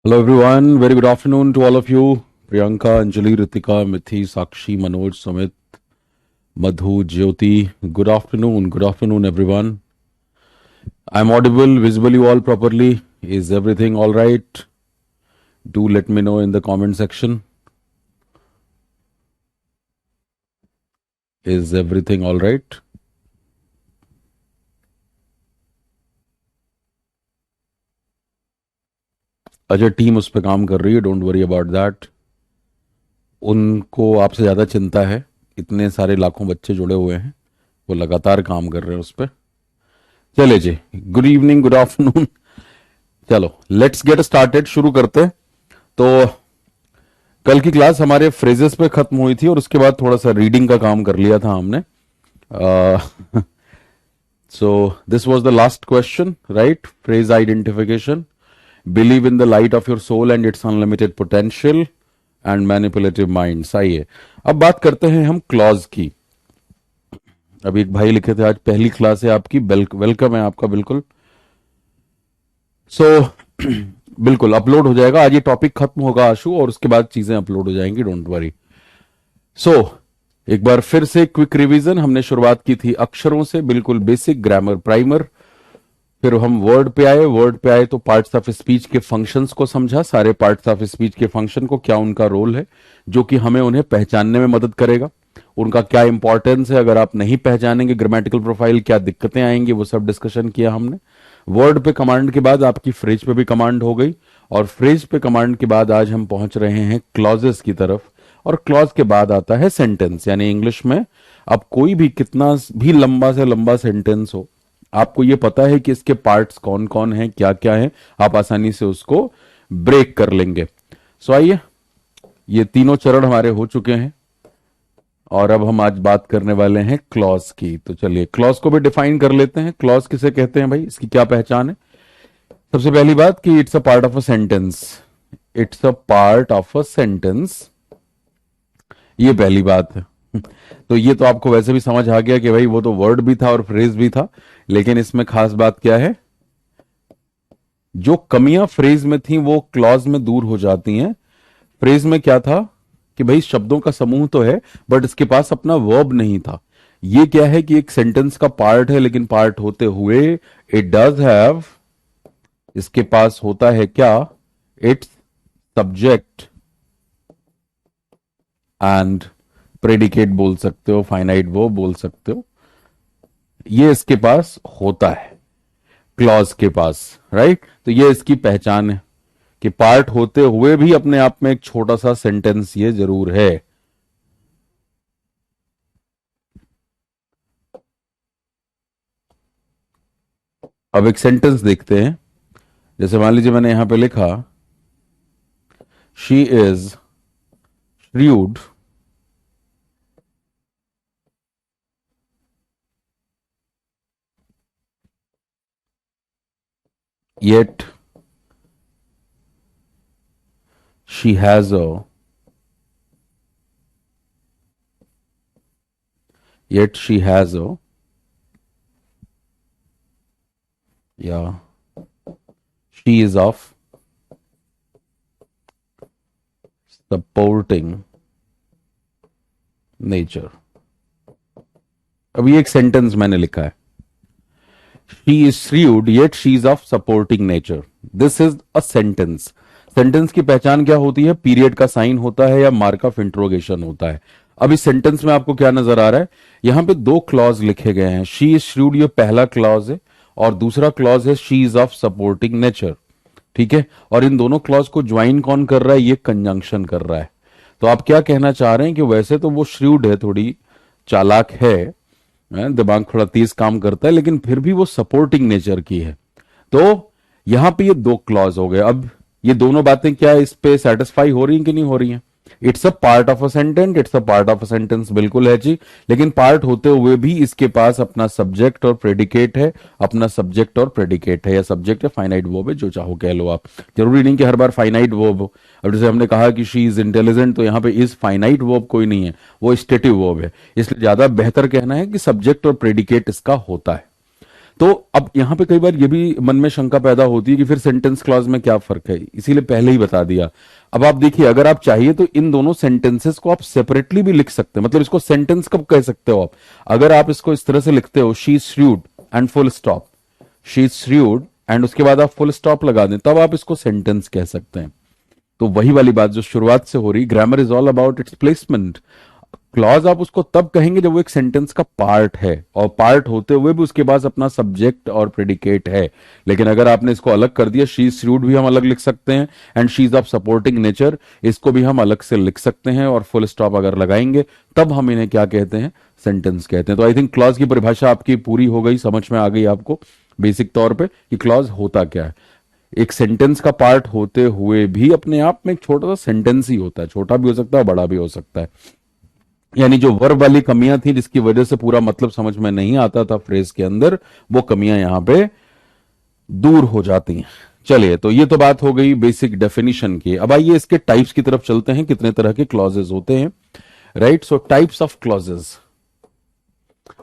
Hello everyone, very good afternoon to all of you. Priyanka, Anjali, Ritika, Mithi, Sakshi, Manoj, Sumit, Madhu, Jyoti. Good afternoon everyone. I'm audible, visible you all properly. Is everything all right? Do let me know in the comment section. Is everything all right? अच्छा team उस पर काम कर रही है, don't worry about that. उनको आपसे ज़्यादा चिंता है, इतने सारे लाखों बच्चे जुड़े हुए हैं, वो लगातार काम कर रहे हैं उस पर. चले जी, गुड इवनिंग, गुड आफ्टरनून. चलो लेट्स गेट स्टार्टेड, शुरू करते हैं. तो कल की क्लास हमारे फ्रेजेस पे खत्म हुई थी और उसके बाद थोड़ा सा रीडिंग का काम कर लिया था हमने. So this was the last question, right? Phrase identification. Believe in the light of your soul and its unlimited potential and manipulative minds. आइए अब बात करते हैं हम क्लॉज की. अभी एक भाई लिखे थे आज पहली क्लास है आपकी, वेलकम है आपका. बिल्कुल. सो बिल्कुल अपलोड हो जाएगा आज, ये टॉपिक खत्म होगा आशु और उसके बाद चीजें अपलोड हो जाएंगी, डोंट वरी. सो एक बार फिर से क्विक रिवीजन. हमने शुरुआत की थी अक्षरों से, बिल्कुल बेसिक ग्रामर प्राइमर. फिर हम वर्ड पे आए तो पार्ट्स ऑफ स्पीच के फंक्शंस को समझा, सारे पार्ट्स ऑफ स्पीच के फंक्शन को, क्या उनका रोल है जो कि हमें उन्हें पहचानने में मदद करेगा, उनका क्या इंपॉर्टेंस है, अगर आप नहीं पहचानेंगे ग्रामेटिकल प्रोफाइल क्या दिक्कतें आएंगी, वो सब डिस्कशन किया हमने. वर्ड पे कमांड के बाद आपकी फ्रेज पे भी कमांड हो गई, और फ्रेज पे कमांड के बाद आज हम पहुंच रहे हैं क्लॉजेस की तरफ. और क्लॉज के बाद आता है सेंटेंस, यानी इंग्लिश में अब कोई भी कितना भी लंबा से लंबा सेंटेंस हो, आपको ये पता है कि इसके पार्ट्स कौन कौन हैं, क्या क्या है, आप आसानी से उसको ब्रेक कर लेंगे. सो आइए, ये तीनों चरण हमारे हो चुके हैं और अब हम आज बात करने वाले हैं क्लॉज की. तो चलिए क्लॉज को भी डिफाइन कर लेते हैं. क्लॉज किसे कहते हैं भाई, इसकी क्या पहचान है? सबसे पहली बात कि it's a part of a sentence. It's a part of a sentence, ये पहली बात है. तो ये तो आपको वैसे भी समझ आ गया कि भाई वो तो वर्ड भी था और फ्रेज भी था, लेकिन इसमें खास बात क्या है, जो कमियां फ्रेज में थी वो क्लॉज में दूर हो जाती हैं. फ्रेज में क्या था कि भाई शब्दों का समूह तो है बट इसके पास अपना वर्ब नहीं था. ये क्या है कि एक सेंटेंस का पार्ट है, लेकिन पार्ट होते हुए इट डज हैव, इसके पास होता है क्या, इट्स सब्जेक्ट एंड प्रेडिकेट बोल सकते हो, फाइनाइट वर्ब बोल सकते हो, ये इसके पास होता है क्लॉज के पास, राइट? तो ये इसकी पहचान है कि पार्ट होते हुए भी अपने आप में एक छोटा सा सेंटेंस ये जरूर है. अब एक सेंटेंस देखते हैं. जैसे मान लीजिए मैंने यहां पे लिखा, she is shrewd yet she has a yet she has a yeah she is of supporting nature. अब ये एक सेंटेंस मैंने लिखा है, she is shrewd yet she is of supporting nature. This is a sentence. Sentence की पहचान क्या होती है? पीरियड का साइन होता है या मार्क ऑफ इंट्रोगेशन होता है. अब इस सेंटेंस में आपको क्या नजर आ रहा है, यहां पे दो क्लॉज लिखे गए हैं. शी इज shrewd ये पहला क्लॉज है और दूसरा क्लॉज है she is of supporting nature. ठीक है, और इन दोनों क्लॉज को ज्वाइन कौन कर रहा है? ये कंजंक्शन कर रहा है. तो आप क्या कहना चाह रहे हैं कि वैसे तो वो shrewd है, थोड़ी चालाक है, दिमाग थोड़ा तेज काम करता है, लेकिन फिर भी वो सपोर्टिंग नेचर की है. तो यहां पे ये दो क्लॉज हो गए. अब ये दोनों बातें क्या इस पे सेटिस्फाई हो रही हैं कि नहीं हो रही हैं? It's a part of a sentence, it's a part of a sentence, बिल्कुल है जी. लेकिन पार्ट होते हुए भी इसके पास अपना सब्जेक्ट और प्रेडिकेट है, अपना सब्जेक्ट और प्रेडिकेट है, या सब्जेक्ट है फाइनाइट वर्ब है, जो चाहो कह लो आप. जरूरी नहीं कि हर बार फाइनाइट वर्ब हो. अब जैसे हमने कहा कि शी इज इंटेलिजेंट, तो यहां पे इज फाइनाइट वर्ब कोई नहीं है, वो स्टेटिव वर्ब है. इसलिए ज्यादा बेहतर कहना है कि सब्जेक्ट और प्रेडिकेट इसका होता है. तो अब यहां पे कई बार ये भी मन में शंका पैदा होती है कि फिर सेंटेंस क्लॉज में क्या फर्क है, इसीलिए पहले ही बता दिया। अब आप देखिए, अगर आप चाहिए तो इन दोनों सेंटेंसेस को आप सेपरेटली भी लिख सकते हैं, मतलब इसको सेंटेंस कब कह सकते हो आप, अगर आप इसको इस तरह से लिखते हो, she is shrewd and full stop, she is shrewd and उसके बाद आप फुल स्टॉप लगा दें, तब आप इसको सेंटेंस कह सकते हैं। तो वही वाली बात जो शुरुआत से हो रही, grammar is all about it's placement. Clause आप उसको तब कहेंगे जब वो एक सेंटेंस का पार्ट है, और पार्ट होते हुए भी उसके पास अपना सब्जेक्ट और प्रेडिकेट है। लेकिन अगर आपने इसको अलग कर दिया, शी इज श्रूड भी हम अलग लिख सकते हैं, and she is of supporting nature, इसको भी हम अलग से लिख सकते हैं, और फुल स्टॉप अगर लगाएंगे तब हम इन्हें क्या कहते हैं, सेंटेंस कहते हैं। तो आई थिंक क्लॉज की परिभाषा आपकी पूरी हो गई, समझ में आ गई आपको बेसिक तौर पे कि क्लॉज होता क्या है। एक सेंटेंस का पार्ट होते हुए भी अपने आप में एक छोटा सा सेंटेंस ही होता है, छोटा भी हो सकता है, बड़ा भी हो सकता है। यानी जो वर्ब वाली कमियां थी जिसकी वजह से पूरा मतलब समझ में नहीं आता था फ्रेज के अंदर, वो कमियां यहां पे दूर हो जाती हैं। चलिए, तो ये तो बात हो गई बेसिक डेफिनेशन की। अब आइए इसके टाइप्स की तरफ चलते हैं, कितने तरह के क्लॉजेज होते हैं। Right, so types of clauses,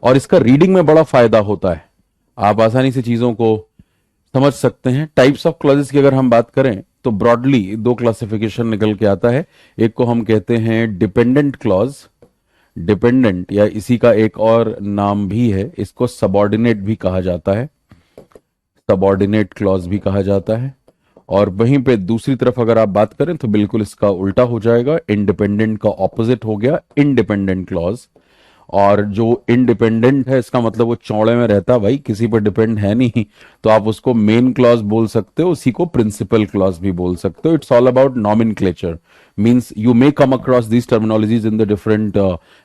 और इसका रीडिंग में बड़ा फायदा होता है, आप आसानी से चीजों को समझ सकते हैं। टाइप्स ऑफ क्लॉजेस की अगर हम बात करें तो ब्रॉडली दो क्लासिफिकेशन निकल के आता है। एक को हम कहते हैं डिपेंडेंट क्लॉज, डिपेंडेंट या इसी का एक और नाम भी है, इसको सबऑर्डिनेट भी कहा जाता है, सबऑर्डिनेट क्लॉज भी कहा जाता है। और वहीं पे दूसरी तरफ अगर आप बात करें तो बिल्कुल इसका उल्टा हो जाएगा, इंडिपेंडेंट का ऑपोजिट हो गया इंडिपेंडेंट क्लॉज। और जो इंडिपेंडेंट है इसका मतलब वो चौड़े में रहता, भाई किसी पर डिपेंड है नहीं, तो आप उसको मेन क्लॉज बोल सकते हो, उसी को प्रिंसिपल क्लॉज भी बोल सकते हो। It's all about nomenclature, means you may come across these terminologies in the different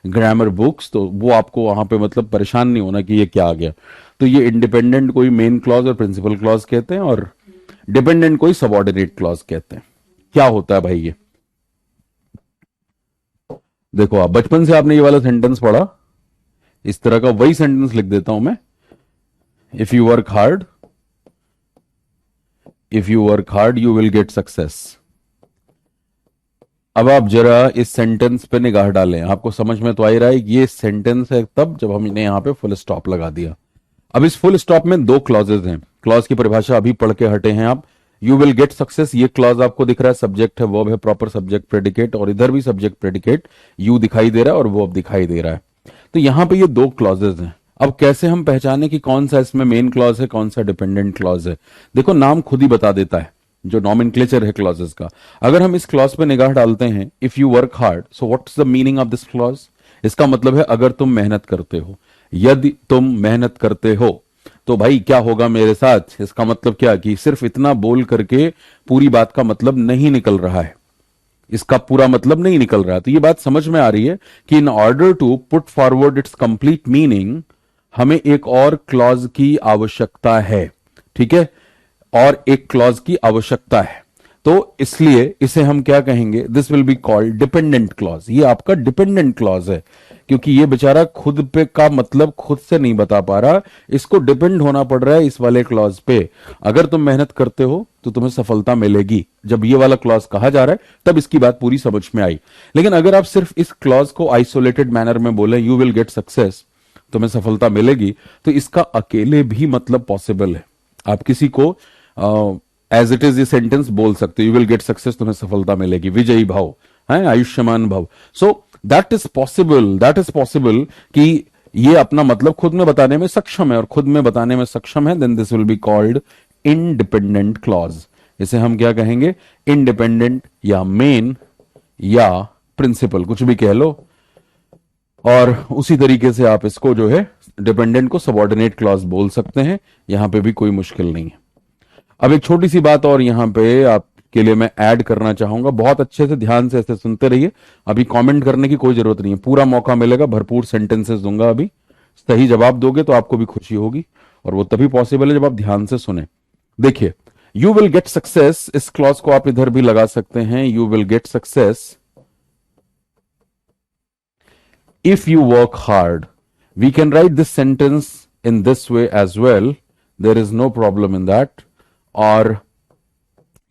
grammar books, तो वो आपको वहां पे मतलब परेशान नहीं होना कि ये क्या आ गया। तो ये इंडिपेंडेंट कोई मेन क्लॉज और प्रिंसिपल क्लॉज कहते हैं, और डिपेंडेंट कोई सबऑर्डिनेट क्लॉज कहते हैं। क्या होता है भाई ये, देखो आप बचपन से आपने ये वाला सेंटेंस पढ़ा, इस तरह का वही सेंटेंस लिख देता हूं मैं, if you work hard, if you work hard you will get success. अब आप जरा इस सेंटेंस पे निगाह डालें, आपको समझ में तो आ ही रहा है ये सेंटेंस है तब जब हमने यहां पे फुल स्टॉप लगा दिया। अब इस फुल स्टॉप में दो क्लॉजेज हैं, क्लॉज की परिभाषा अभी पढ़ के हटे हैं आप। यू विल गेट सक्सेस, ये क्लॉज आपको दिख रहा है, सब्जेक्ट है, वर्ब है, प्रॉपर सब्जेक्ट प्रेडिकेट, और इधर भी सब्जेक्ट प्रेडिकेट, यू दिखाई दे रहा है और वर्ब दिखाई दे रहा है। तो यहां पे ये दो क्लॉजेज हैं। अब कैसे हम पहचाने कि कौन सा इसमें मेन क्लॉज है, कौन सा डिपेंडेंट क्लॉज है? देखो नाम खुद ही बता देता है, जो नॉमेनक्लेचर है क्लॉजेस का। अगर हम इस क्लॉज पे निगाह डालते हैं, if you work hard, so what's the meaning of this clause? इसका मतलब है अगर तुम मेहनत करते हो, यदि तुम मेहनत करते हो तो भाई क्या होगा मेरे साथ। इसका मतलब क्या कि सिर्फ इतना बोल करके पूरी बात का मतलब नहीं निकल रहा है, इसका पूरा मतलब नहीं निकल रहा। तो ये बात समझ में आ रही है कि in order to put forward its complete meaning, हमें एक और क्लॉज की आवश्यकता है, ठीक है, और एक क्लॉज की आवश्यकता है। तो इसलिए इसे हम क्या कहेंगे, this will be called dependent clause. ये आपका डिपेंडेंट क्लॉज है, क्योंकि ये बेचारा खुद पे का मतलब खुद से नहीं बता पा रहा, इसको डिपेंड होना पड़ रहा है इस वाले क्लॉज पे। अगर तुम मेहनत करते हो तो तुम्हें सफलता मिलेगी, जब ये वाला क्लॉज कहा जा रहा है तब इसकी बात पूरी समझ में आई। लेकिन अगर आप सिर्फ इस क्लॉज को आइसोलेटेड मैनर में बोले, यू विल गेट सक्सेस, तुम्हें सफलता मिलेगी, तो इसका अकेले भी मतलब पॉसिबल है। आप किसी को एज इट इज ये सेंटेंस बोल सकते हो, यू विल गेट सक्सेस, तुम्हें सफलता मिलेगी, विजयी भाव है, आयुष्मान भव। सो that is possible, that is possible कि ये अपना मतलब खुद में बताने में सक्षम है, और खुद में बताने में सक्षम है, then this will be called independent clause. इसे हम क्या कहेंगे, इंडिपेंडेंट या मेन या प्रिंसिपल, कुछ भी कह लो। और उसी तरीके से आप इसको जो है डिपेंडेंट को सबऑर्डिनेट क्लॉज बोल सकते हैं, यहां पे भी कोई मुश्किल नहीं है। अब एक छोटी सी बात और यहां पे आपके लिए मैं ऐड करना चाहूंगा, बहुत अच्छे से ध्यान से ऐसे सुनते रहिए, अभी कमेंट करने की कोई जरूरत नहीं है, पूरा मौका मिलेगा, भरपूर सेंटेंसेस दूंगा अभी। सही जवाब दोगे तो आपको भी खुशी होगी, और वो तभी पॉसिबल है जब आप ध्यान से सुने। देखिए, यू विल गेट सक्सेस, इस क्लॉज को आप इधर भी लगा सकते हैं, you will get success if you work hard. We can write this sentence in this way as well. There is no problem in that. और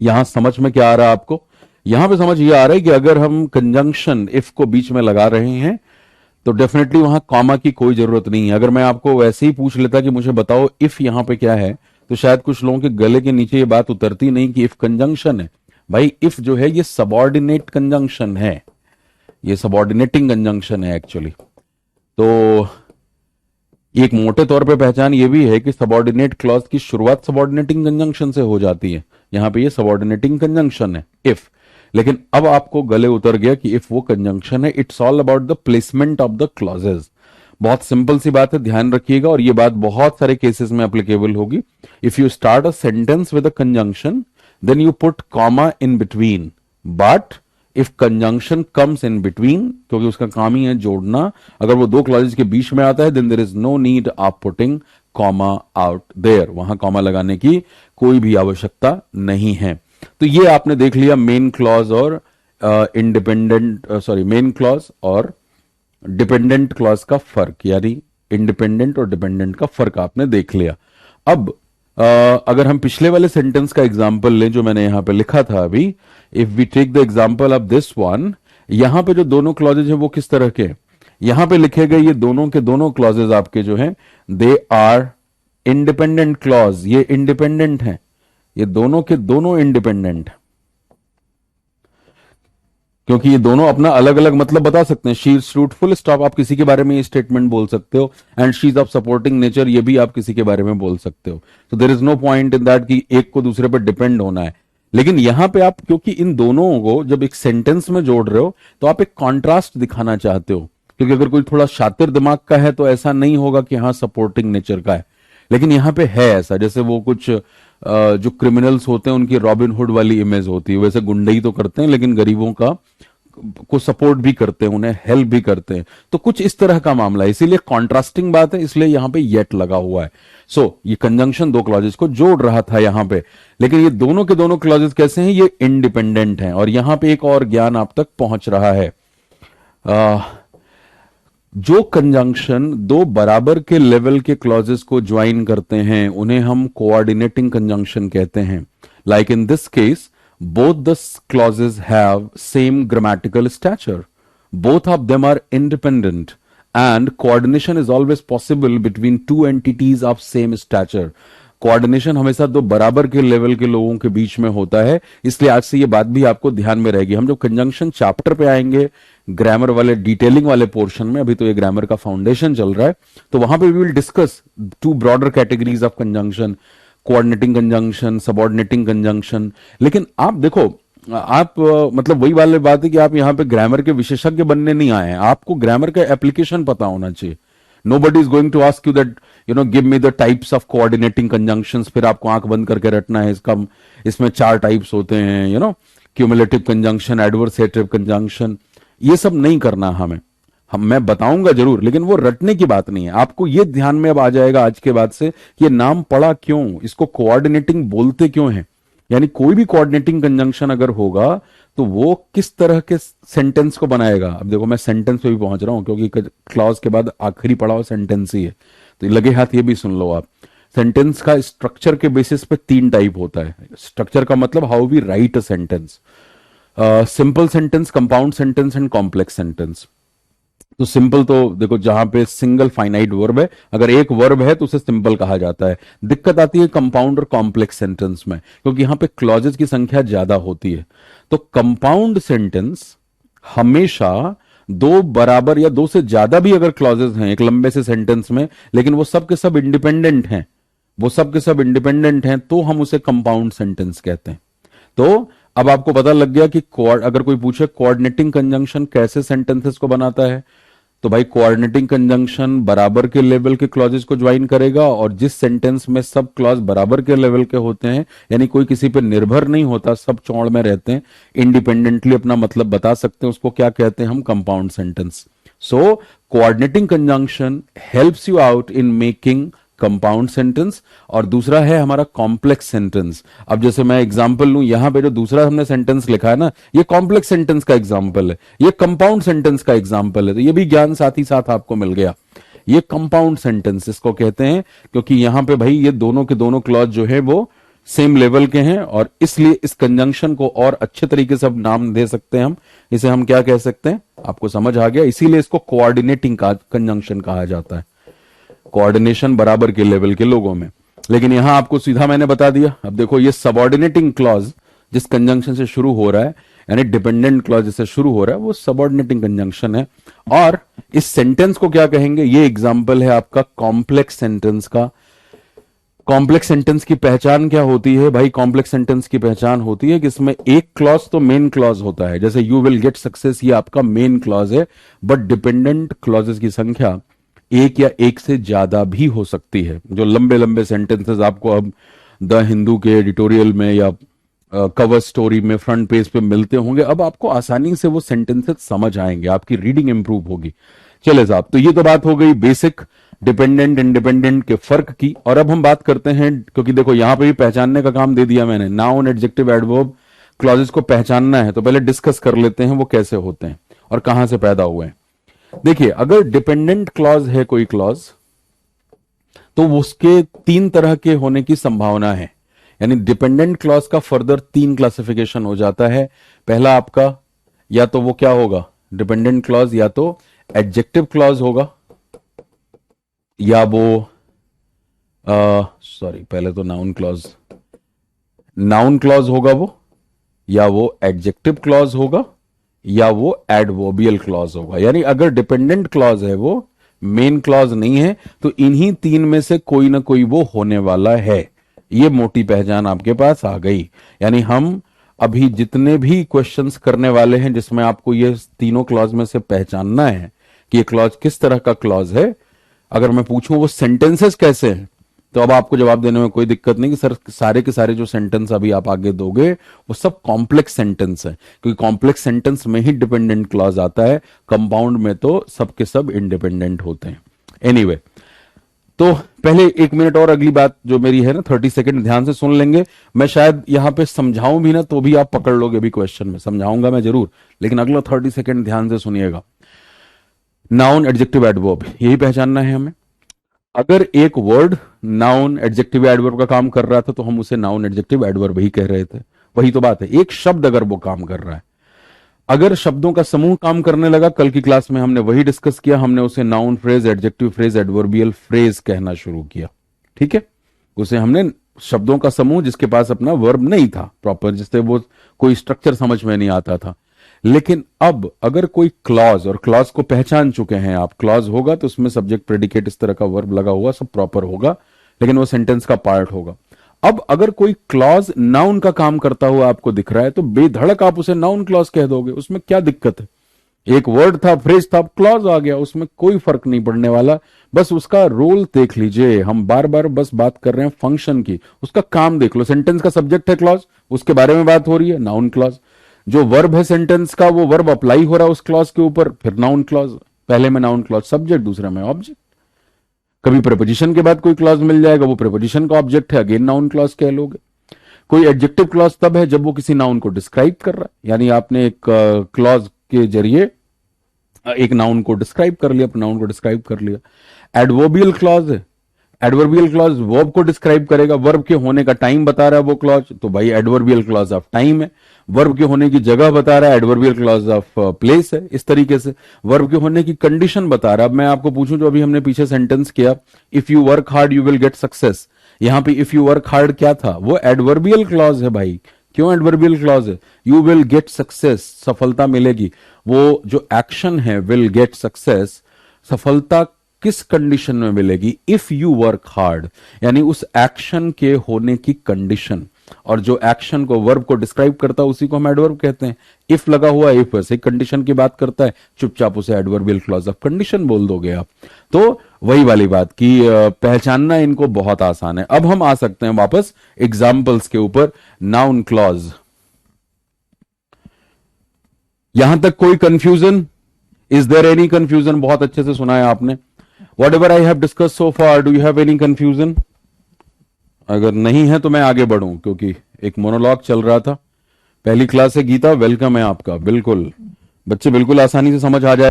यहां समझ में क्या आ रहा है आपको, यहां पे समझ ये आ रहा है कि अगर हम कंजंक्शन इफ को बीच में लगा रहे हैं तो डेफिनेटली वहां कॉमा की कोई जरूरत नहीं है। अगर मैं आपको वैसे ही पूछ लेता कि मुझे बताओ इफ यहां पे क्या है, तो शायद कुछ लोगों के गले के नीचे ये बात उतरती नहीं कि इफ कंजंक्शन है। भाई इफ जो है ये सबऑर्डिनेट कंजंक्शन है, ये सबऑर्डिनेटिंग कंजंक्शन है एक्चुअली। तो एक मोटे तौर पे पहचान ये भी है कि सबऑर्डिनेट क्लॉज की शुरुआत सबऑर्डिनेटिंग कंजंक्शन से हो जाती है। यहां पे ये सबऑर्डिनेटिंग कंजंक्शन है इफ। लेकिन अब आपको गले उतर गया कि इफ वो कंजंक्शन है, it's all about the placement of the clauses. बहुत सिंपल सी बात है, ध्यान रखिएगा, और ये बात बहुत सारे केसेस में एप्लीकेबल होगी। If you start a sentence with a conjunction, then you put comma in between, but if conjunction comes in between, क्योंकि उसका काम ही है जोड़ना, अगर वो दो क्लॉजेज के बीच में आता है, then there is no need of putting comma out there. वहां कॉमा लगाने की कोई भी आवश्यकता नहीं है। तो ये आपने देख लिया मेन क्लॉज और मेन क्लॉज और डिपेंडेंट क्लॉज का फर्क, यानी इंडिपेंडेंट और डिपेंडेंट का फर्क आपने देख लिया। अब अगर हम पिछले वाले सेंटेंस का एग्जांपल लें जो मैंने यहां पे लिखा था अभी, if we take the example of this one, यहां पे जो दोनों क्लॉजेज है वो किस तरह के, यहां पे लिखे गए ये दोनों के दोनों क्लॉजेज आपके जो हैं दे आर इंडिपेंडेंट क्लॉज, ये इंडिपेंडेंट हैं, ये दोनों के दोनों इंडिपेंडेंट, क्योंकि ये दोनों अपना अलग अलग मतलब बता सकते हैं। She is rude full stop, आप किसी के बारे में ये स्टेटमेंट बोल सकते हो, and she is of supporting nature, ये भी आप किसी के बारे में बोल सकते हो। तो there is no point in that कि एक को दूसरे पर डिपेंड होना है। लेकिन यहां पे आप क्योंकि इन दोनों को जब एक सेंटेंस में जोड़ रहे हो तो आप एक कॉन्ट्रास्ट दिखाना चाहते हो, क्योंकि अगर कोई थोड़ा शातिर दिमाग का है तो ऐसा नहीं होगा कि हाँ सपोर्टिंग नेचर का है, लेकिन यहां पे है ऐसा, जैसे वो कुछ जो क्रिमिनल्स होते हैं उनकी रॉबिन हुड वाली इमेज होती है, वैसे गुंडई तो करते हैं लेकिन गरीबों का को सपोर्ट भी करते हैं, उन्हें हेल्प भी करते हैं। तो कुछ इस तरह का मामला है, इसीलिए कॉन्ट्रास्टिंग बात है, इसलिए यहां पे येट लगा हुआ है। सो ये कंजंक्शन दो क्लॉजेस को जोड़ रहा था यहां पे, लेकिन ये दोनों के दोनों क्लॉजेस कैसे हैं, ये इंडिपेंडेंट हैं। और यहां पे एक और ज्ञान आप तक पहुंच रहा है, जो कंजंक्शन दो बराबर के लेवल के क्लॉजेस को ज्वाइन करते हैं उन्हें हम कोऑर्डिनेटिंग कंजंक्शन कहते हैं। Like in this case both the clauses have same grammatical stature, both of them are independent, and coordination is always possible between two entities of same stature. Coordination हमेशा दो बराबर के लेवल के लोगों के बीच में होता है, इसलिए आज से ये बात भी आपको ध्यान में रहेगी। हम जो कंजंक्शन चैप्टर पे आएंगे ग्रामर वाले डिटेलिंग वाले पोर्शन में, अभी तो ये ग्रामर का फाउंडेशन चल रहा है, तो वहां पे we will discuss two broader categories of conjunction, coordinating conjunction, subordinating conjunction. लेकिन आप देखो, आप मतलब वही वाली बात है कि आप यहां पे ग्रामर के विशेषज्ञ बनने नहीं आए हैं, आपको ग्रामर का एप्लीकेशन पता होना चाहिए। Nobody is going to ask you that give me the types of coordinating conjunctions, फिर आपको आंख बंद करके रटना है इसका, इसमें 4 टाइप्स होते हैं, क्यूमुलेटिव कंजंक्शन, एडवर्सेटिव कंजंक्शन, ये सब नहीं करना हमें। मैं बताऊंगा जरूर, लेकिन वो रटने की बात नहीं है। आपको ये ध्यान में अब आ जाएगा आज के बाद से कि ये नाम पड़ा क्यों, इसको कोऑर्डिनेटिंग बोलते क्यों हैं, यानी कोई भी कोऑर्डिनेटिंग कंजंक्शन अगर होगा तो वो किस तरह के सेंटेंस को बनाएगा। अब देखो मैं सेंटेंस पे भी पहुंच रहा हूं, क्योंकि क्लॉज के बाद आखिरी पड़ाव सेंटेंस ही है, तो लगे हाथ ये भी सुन लो आप। सेंटेंस का स्ट्रक्चर के बेसिस पे 3 टाइप होता है। स्ट्रक्चर का मतलब how we write a sentence, simple sentence, compound sentence and complex sentence. तो सिंपल तो देखो जहां पे सिंगल फाइनाइट वर्ब है, अगर एक वर्ब है तो उसे सिंपल कहा जाता है। दिक्कत आती है कंपाउंड और कॉम्प्लेक्स सेंटेंस में, क्योंकि यहां पे क्लॉजेस की संख्या ज्यादा होती है। तो कंपाउंड सेंटेंस हमेशा 2 बराबर या 2 से ज्यादा भी अगर क्लॉजेस हैं एक लंबे से सेंटेंस में, लेकिन वो सब के सब इंडिपेंडेंट हैं, वो सब के सब इंडिपेंडेंट हैं, तो हम उसे कंपाउंड सेंटेंस कहते हैं। तो अब आपको पता लग गया कि अगर कोई पूछे कोऑर्डिनेटिंग कंजंक्शन कैसे सेंटेंसेस को बनाता है, तो भाई कोऑर्डिनेटिंग कंजंक्शन बराबर के लेवल के क्लॉजेस को ज्वाइन करेगा, और जिस सेंटेंस में सब क्लॉज बराबर के लेवल के होते हैं, यानी कोई किसी पे निर्भर नहीं होता, सब चौड़ में रहते हैं, इंडिपेंडेंटली अपना मतलब बता सकते हैं, उसको क्या कहते हैं हम, compound sentence. So coordinating conjunction helps you out in making compound sentence. और दूसरा है हमारा कॉम्प्लेक्स सेंटेंस। अब जैसे मैं एग्जांपल लूं, यहां पे जो दूसरा हमने सेंटेंस लिखा है ना, ये कॉम्प्लेक्स सेंटेंस का एग्जांपल है, ये कंपाउंड सेंटेंस का एग्जांपल है, तो ये भी ज्ञान साथ ही साथ आपको मिल गया। ये कंपाउंड सेंटेंस इसको कहते हैं, क्योंकि यहां पे भाई ये दोनों के दोनों क्लॉज जो है वो सेम लेवल के हैं, और इसलिए इस कंजंक्शन को और अच्छे तरीके से अब नाम दे सकते हैं हम। इसे हम क्या कह सकते हैं, आपको समझ आ गया, इसीलिए इसको कोऑर्डिनेटिंग का कंजंक्शन कहा जाता है, कोऑर्डिनेशन बराबर के लेवल के लोगों में। लेकिन यहां आपको सीधा मैंने बता दिया। अब देखो, ये सबऑर्डिनेटिंग क्लॉज जिस कंजंक्शन से शुरू हो रहा है, यानी डिपेंडेंट क्लॉज जिससे शुरू हो रहा है, वो सबऑर्डिनेटिंग कंजंक्शन है। और इस सेंटेंस को क्या कहेंगे, ये एग्जांपल है आपका कॉम्प्लेक्स सेंटेंस का। कॉम्प्लेक्स सेंटेंस की पहचान क्या होती है भाई, कॉम्प्लेक्स सेंटेंस की पहचान होती है कि इसमें एक क्लॉज तो मेन क्लॉज होता है, जैसे यू विल गेट सक्सेस, ये आपका मेन क्लॉज है, बट डिपेंडेंट क्लॉजेस की संख्या एक या एक से ज्यादा भी हो सकती है। जो लंबे लंबे सेंटेंसेस आपको अब द हिंदू के एडिटोरियल में या कवर स्टोरी में फ्रंट पेज पे मिलते होंगे, अब आपको आसानी से वो सेंटेंसेस समझ आएंगे, आपकी रीडिंग इंप्रूव होगी। चले साहब, तो ये तो बात हो गई बेसिक डिपेंडेंट इंडिपेंडेंट के फर्क की। और अब हम बात करते हैं, क्योंकि देखो यहां पे भी पहचानने का काम दे दिया मैंने, नाउन एडजेक्टिव एडवर्ब क्लॉजेस को पहचानना है, तो पहले डिस्कस कर लेते हैं वो कैसे होते हैं और कहां से पैदा हुए हैं। देखिए, अगर डिपेंडेंट क्लॉज है कोई क्लॉज, तो उसके तीन तरह के होने की संभावना है। यानी डिपेंडेंट क्लॉज का फर्दर तीन क्लासिफिकेशन हो जाता है। पहला आपका, या तो वो क्या होगा डिपेंडेंट क्लॉज, या तो एडजेक्टिव क्लॉज होगा, या वो सॉरी पहले तो नाउन क्लॉज होगा वो, या वो एडजेक्टिव क्लॉज होगा, या वो एडवर्बियल क्लॉज होगा। यानी अगर डिपेंडेंट क्लॉज है वो मेन क्लॉज नहीं है, तो इन्हीं तीन में से कोई ना कोई वो होने वाला है। ये मोटी पहचान आपके पास आ गई। यानी हम अभी जितने भी क्वेश्चंस करने वाले हैं जिसमें आपको ये तीनों क्लॉज में से पहचानना है कि ये क्लॉज किस तरह का क्लॉज है, अगर मैं पूछूं वो सेंटेंसेस कैसे हैं, तो अब आपको जवाब देने में कोई दिक्कत नहीं कि सर सारे के सारे जो सेंटेंस अभी आप आगे दोगे वो सब कॉम्प्लेक्स सेंटेंस है, क्योंकि कॉम्प्लेक्स सेंटेंस में ही डिपेंडेंट क्लॉज आता है, कंपाउंड में तो सब के सब इंडिपेंडेंट होते हैं। एनीवे, तो पहले 1 मिनट और अगली बात जो मेरी है ना 30 सेकंड ध्यान से सुन लेंगे। मैं शायद यहां पे समझाऊं भी ना तो भी आप पकड़ लोगे, अभी क्वेश्चन में समझाऊंगा मैं जरूर, लेकिन अगला 30 सेकंड ध्यान से सुनिएगा। नाउन एडजेक्टिव एडवर्ब यही पहचानना है हमें। अगर एक वर्ड नाउन एडजेक्टिव एडवर्ब का काम कर रहा था तो हम उसे नाउन एडजेक्टिव एडवर्ब ही कह रहे थे। वही तो बात है, एक शब्द अगर वो काम कर रहा है, अगर शब्दों का समूह काम करने लगा, कल की क्लास में हमने वही डिस्कस किया, हमने उसे noun phrase adjective phrase adverbial phrase कहना शुरू किया। ठीक है, उसे हमने शब्दों का समूह जिसके पास अपना वर्ब नहीं था प्रॉपर, जिससे वो कोई स्ट्रक्चर समझ में नहीं आता था। लेकिन अब अगर कोई क्लॉज, और क्लॉज को पहचान चुके हैं आप, क्लॉज होगा तो उसमें सब्जेक्ट प्रेडिकेट इस तरह का वर्ब लगा हुआ सब प्रॉपर होगा, लेकिन वो सेंटेंस का पार्ट होगा। अब अगर कोई क्लॉज नाउन का काम करता हुआ आपको दिख रहा है तो बेधड़क आप उसे नाउन क्लॉज कह दोगे, उसमें क्या दिक्कत है। एक वर्ड था, फ्रेज था, क्लॉज आ गया, उसमें कोई फर्क नहीं पड़ने वाला। बस उसका रोल देख लीजिए, हम बार बार बस बात कर रहे हैं फंक्शन की, उसका काम देख लो। सेंटेंस का सब्जेक्ट है क्लॉज, उसके बारे में बात हो रही है, नाउन क्लॉज। जो वर्ब है सेंटेंस का, वो वर्ब अप्लाई हो रहा है उस क्लॉज के ऊपर, फिर नाउन क्लॉज। पहले में नाउन क्लॉज सब्जेक्ट, दूसरे में ऑब्जेक्ट। कभी प्रेपोजिशन के बाद कोई क्लॉज मिल जाएगा, वो प्रेपोजिशन का ऑब्जेक्ट है, अगेन नाउन क्लॉज कह लोगे। कोई एडजेक्टिव क्लॉज तब है जब वो किसी नाउन को डिस्क्राइब कर रहा है, यानी आपने एक क्लॉज के जरिए एक नाउन को डिस्क्राइब कर लिया, अपने नाउन को डिस्क्राइब कर लिया। एडवर्बियल क्लॉज है, एडवर्बियल क्लॉज वर्ब को डिस्क्राइब करेगा, वर्ब के होने का टाइम बता रहा है वो क्लॉज, तो भाई एडवर्बियल क्लॉज ऑफ टाइम है। वर्ब के होने की जगह बता रहा है, एडवर्बियल क्लॉज ऑफ प्लेस है। इस तरीके से वर्ब के होने की कंडीशन बता रहा है। अब मैं आपको पूछूं, जो अभी हमने पीछे सेंटेंस किया, if you work hard you will get success, यहां पे इफ यू वर्क हार्ड क्या था, वो एडवर्बियल क्लॉज है भाई। क्यों एडवर्बियल क्लॉज है, यू विल गेट सक्सेस, सफलता मिलेगी। वो जो एक्शन है विल गेट सक्सेस, सफलता किस कंडीशन में मिलेगी, इफ यू वर्क हार्ड, यानी उस एक्शन के होने की कंडीशन। और जो एक्शन को वर्ब को डिस्क्राइब करता है उसी को हम एडवर्ब कहते हैं। इफ लगा हुआ, इफ वैसे कंडीशन की बात करता है, चुपचाप उसे एडवर्बियल क्लॉज ऑफ कंडीशन बोल दोगे आप। तो वही वाली बात कि पहचानना इनको बहुत आसान है। अब हम आ सकते हैं वापस एग्जाम्पल्स के ऊपर। नाउन क्लॉज, यहां तक कोई confusion, is there any confusion, बहुत अच्छे से सुना है आपने। Whatever I have discuss so far, do you have any confusion? अगर नहीं है तो मैं आगे बढ़ूं, क्योंकि एक मोनोलॉग चल रहा था। पहली क्लास है गीता, वेलकम है आपका। बिल्कुल बच्चे, बिल्कुल आसानी से समझ आ जाए।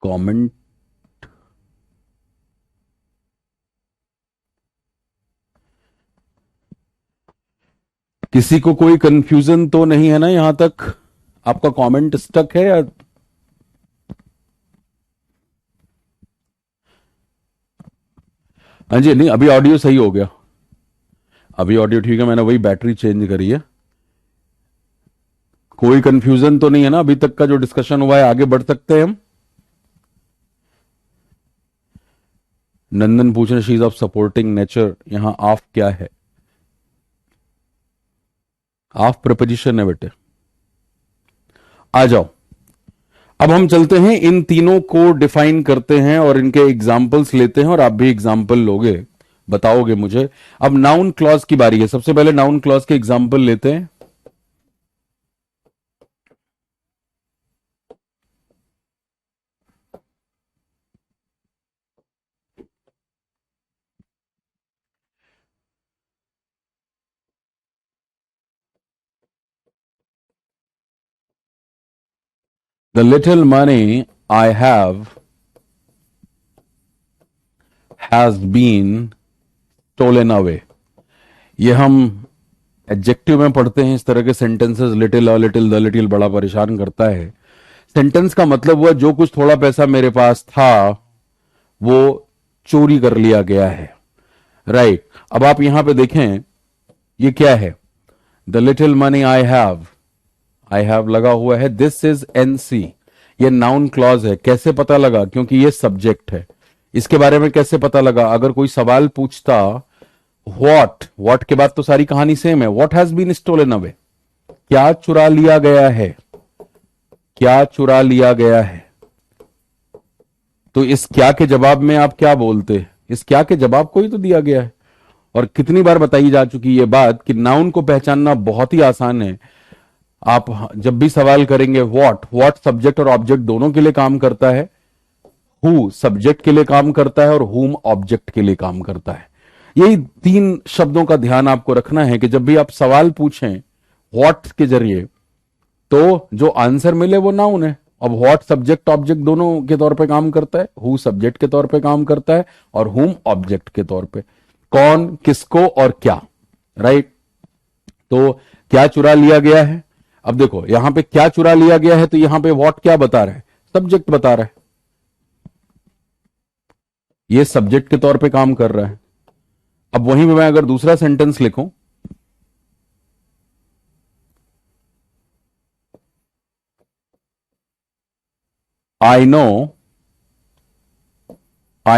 कमेंट किसी को कोई कंफ्यूजन तो नहीं है ना यहां तक? आपका कमेंट स्टक है या? हाँ जी, नहीं अभी ऑडियो सही हो गया, अभी ऑडियो ठीक है, मैंने वही बैटरी चेंज करी है। कोई कंफ्यूजन तो नहीं है ना अभी तक का जो डिस्कशन हुआ है? आगे बढ़ सकते हैं हम। नंदन पूछ रहे she is of supporting nature, यहां ऑफ क्या है? ऑफ प्रपोजिशन है बेटे। आ जाओ, अब हम चलते हैं इन तीनों को डिफाइन करते हैं और इनके एग्जाम्पल्स लेते हैं, और आप भी एग्जाम्पल लोगे, बताओगे मुझे। अब नाउन क्लॉज की बारी है, सबसे पहले नाउन क्लॉज के एग्जाम्पल लेते हैं। The little money I have has been stolen away। ये हम एडजेक्टिव में पढ़ते हैं इस तरह के sentences, little, a little, the little बड़ा परेशान करता है। सेंटेंस का मतलब हुआ जो कुछ थोड़ा पैसा मेरे पास था वो चोरी कर लिया गया है, राइट। अब आप यहां पे देखें ये क्या है, the little money I have लगा हुआ है, दिस इज एनसी, ये नाउन क्लॉज है। कैसे पता लगा? क्योंकि ये सब्जेक्ट है। इसके बारे में कैसे पता लगा? अगर कोई सवाल पूछता व्हाट के बाद तो सारी कहानी सेम है, what has been stolen away, क्या चुरा लिया गया है, क्या चुरा लिया गया है। तो इस क्या के जवाब में आप क्या बोलते? इस क्या के जवाब को ही तो दिया गया है। और कितनी बार बताई जा चुकी ये बात कि नाउन को पहचानना बहुत ही आसान है। आप जब भी सवाल करेंगे व्हाट सब्जेक्ट और ऑब्जेक्ट दोनों के लिए काम करता है, हु सब्जेक्ट के लिए काम करता है और हुम ऑब्जेक्ट के लिए काम करता है। यही तीन शब्दों का ध्यान आपको रखना है कि जब भी आप सवाल पूछें व्हाट के जरिए तो जो आंसर मिले वो नाउन है। अब व्हाट सब्जेक्ट ऑब्जेक्ट दोनों के तौर पे काम करता है, हु सब्जेक्ट के तौर पे काम करता है और हुम ऑब्जेक्ट के तौर पे। कौन, किसको और क्या, राइट। तो क्या चुरा लिया गया है, अब देखो यहां पे क्या चुरा लिया गया है, तो यहां पे व्हाट क्या बता रहा है? सब्जेक्ट बता रहा है, ये सब्जेक्ट के तौर पे काम कर रहा है। अब वहीं पे मैं अगर दूसरा सेंटेंस लिखूं, आई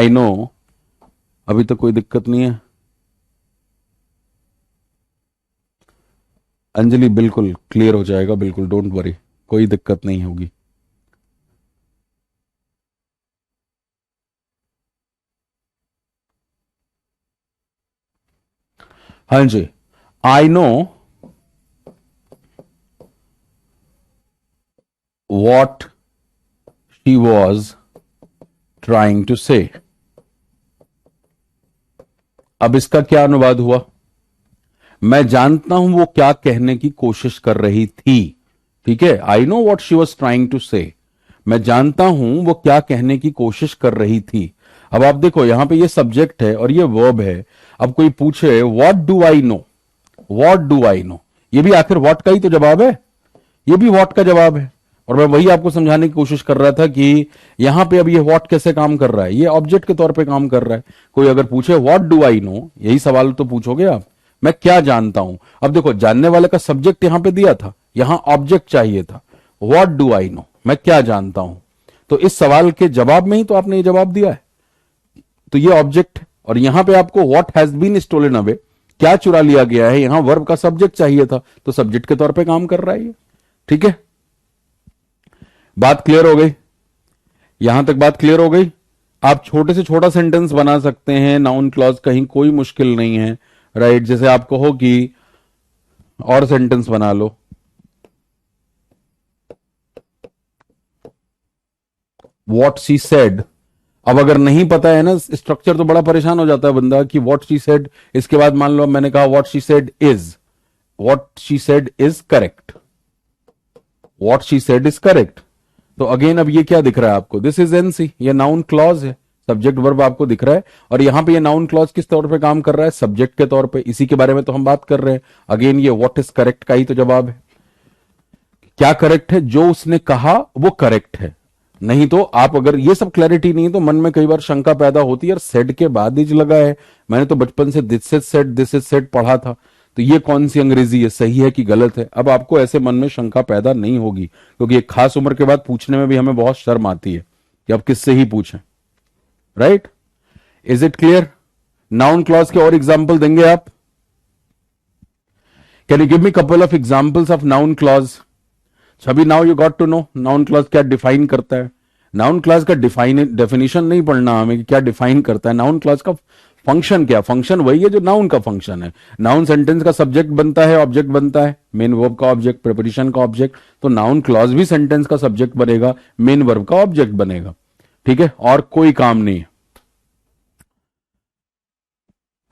नो, अभी तक कोई दिक्कत नहीं है अंजलि? बिल्कुल क्लियर हो जाएगा, बिल्कुल डोंट वरी, कोई दिक्कत नहीं होगी। हाँ जी, I know what she was trying to say. अब इसका क्या अनुवाद हुआ? मैं जानता हूं वो क्या कहने की कोशिश कर रही थी, ठीक है। I know what she was trying to say, मैं जानता हूं वो क्या कहने की कोशिश कर रही थी। अब आप देखो यहां पे ये सब्जेक्ट है और ये वर्ब है। अब कोई पूछे what do I know, what do I know, ये भी आखिर व्हाट का ही तो जवाब है, ये भी व्हाट का जवाब है। और मैं वही आपको समझाने की कोशिश कर रहा था कि यहां पे अब ये व्हाट कैसे काम कर रहा है, ये ऑब्जेक्ट के तौर पे काम कर रहा है। कोई अगर पूछे व्हाट डू आई नो, यही सवाल तो पूछोगे आप, मैं क्या जानता हूं। अब देखो जानने वाले का सब्जेक्ट यहां पे दिया था, यहां ऑब्जेक्ट चाहिए था। व्हाट डू आई नो, मैं क्या जानता हूं। तो इस सवाल के जवाब में ही तो आपने ये जवाब दिया है। तो ये ऑब्जेक्ट, और यहां पे आपको what has been stolen away, क्या चुरा लिया गया है, यहां वर्ब का सब्जेक्ट चाहिए था, तो सब्जेक्ट के तौर पे काम कर रहा है ये, ठीक है। बात क्लियर हो गई? यहां तक बात क्लियर हो गई? आप छोटे से छोटा सेंटेंस बना सकते हैं नाउन क्लॉज, कहीं कोई मुश्किल नहीं है, राइट। जैसे आप कहो कि और सेंटेंस बना लो, व्हाट शी सेड। अब अगर नहीं पता है ना स्ट्रक्चर तो बड़ा परेशान हो जाता है बंदा कि व्हाट शी सेड, इसके बाद मान लो मैंने कहा what she said is, what she said is correct, what she said is correct, तो अगेन अब ये क्या दिख रहा है आपको, दिस इज एनसी, ये नाउन क्लॉज है, सब्जेक्ट वर्ब आपको दिख रहा है, और यहां पे ये नाउन क्लॉज किस तौर पे काम कर रहा है, सब्जेक्ट के तौर पे। इसी के बारे में तो हम बात कर रहे हैं। अगेन ये व्हाट इज करेक्ट का ही तो जवाब है। क्या करेक्ट है, जो उसने कहा वो करेक्ट है। नहीं तो आप, अगर ये सब क्लैरिटी नहीं है तो मन में कई बार शंका पैदा होती है, यार सेड के बाद इज लगा है, मैंने तो बचपन से this is said, this is said पढ़ा था, तो ये कौन सी अंग्रेजी है, सही है कि गलत है। अब आपको ऐसे मन में शंका पैदा नहीं होगी, क्योंकि एक खास उम्र के बाद पूछने में भी हमें बहुत शर्म आती है कि अब किससे ही पूछें। Right, is it clear? Noun clause के और एग्जाम्पल देंगे आप? Can you give me couple of examples of noun clause? अभी now you got to know noun clause क्या डिफाइन करता है। नाउन क्लॉज का डेफिनेशन नहीं पढ़ना हमें कि क्या डिफाइन करता है, नाउन क्लॉज का फंक्शन क्या, फंक्शन वही है जो नाउन का फंक्शन है। नाउन सेंटेंस का सब्जेक्ट बनता है, ऑब्जेक्ट बनता है, मेन वर्ब का ऑब्जेक्ट, प्रिपोजिशन का ऑब्जेक्ट, तो नाउन क्लॉज भी सेंटेंस का सब्जेक्ट बनेगा, मेन वर्ब का ऑब्जेक्ट बनेगा। ठीक है, और कोई काम नहीं है।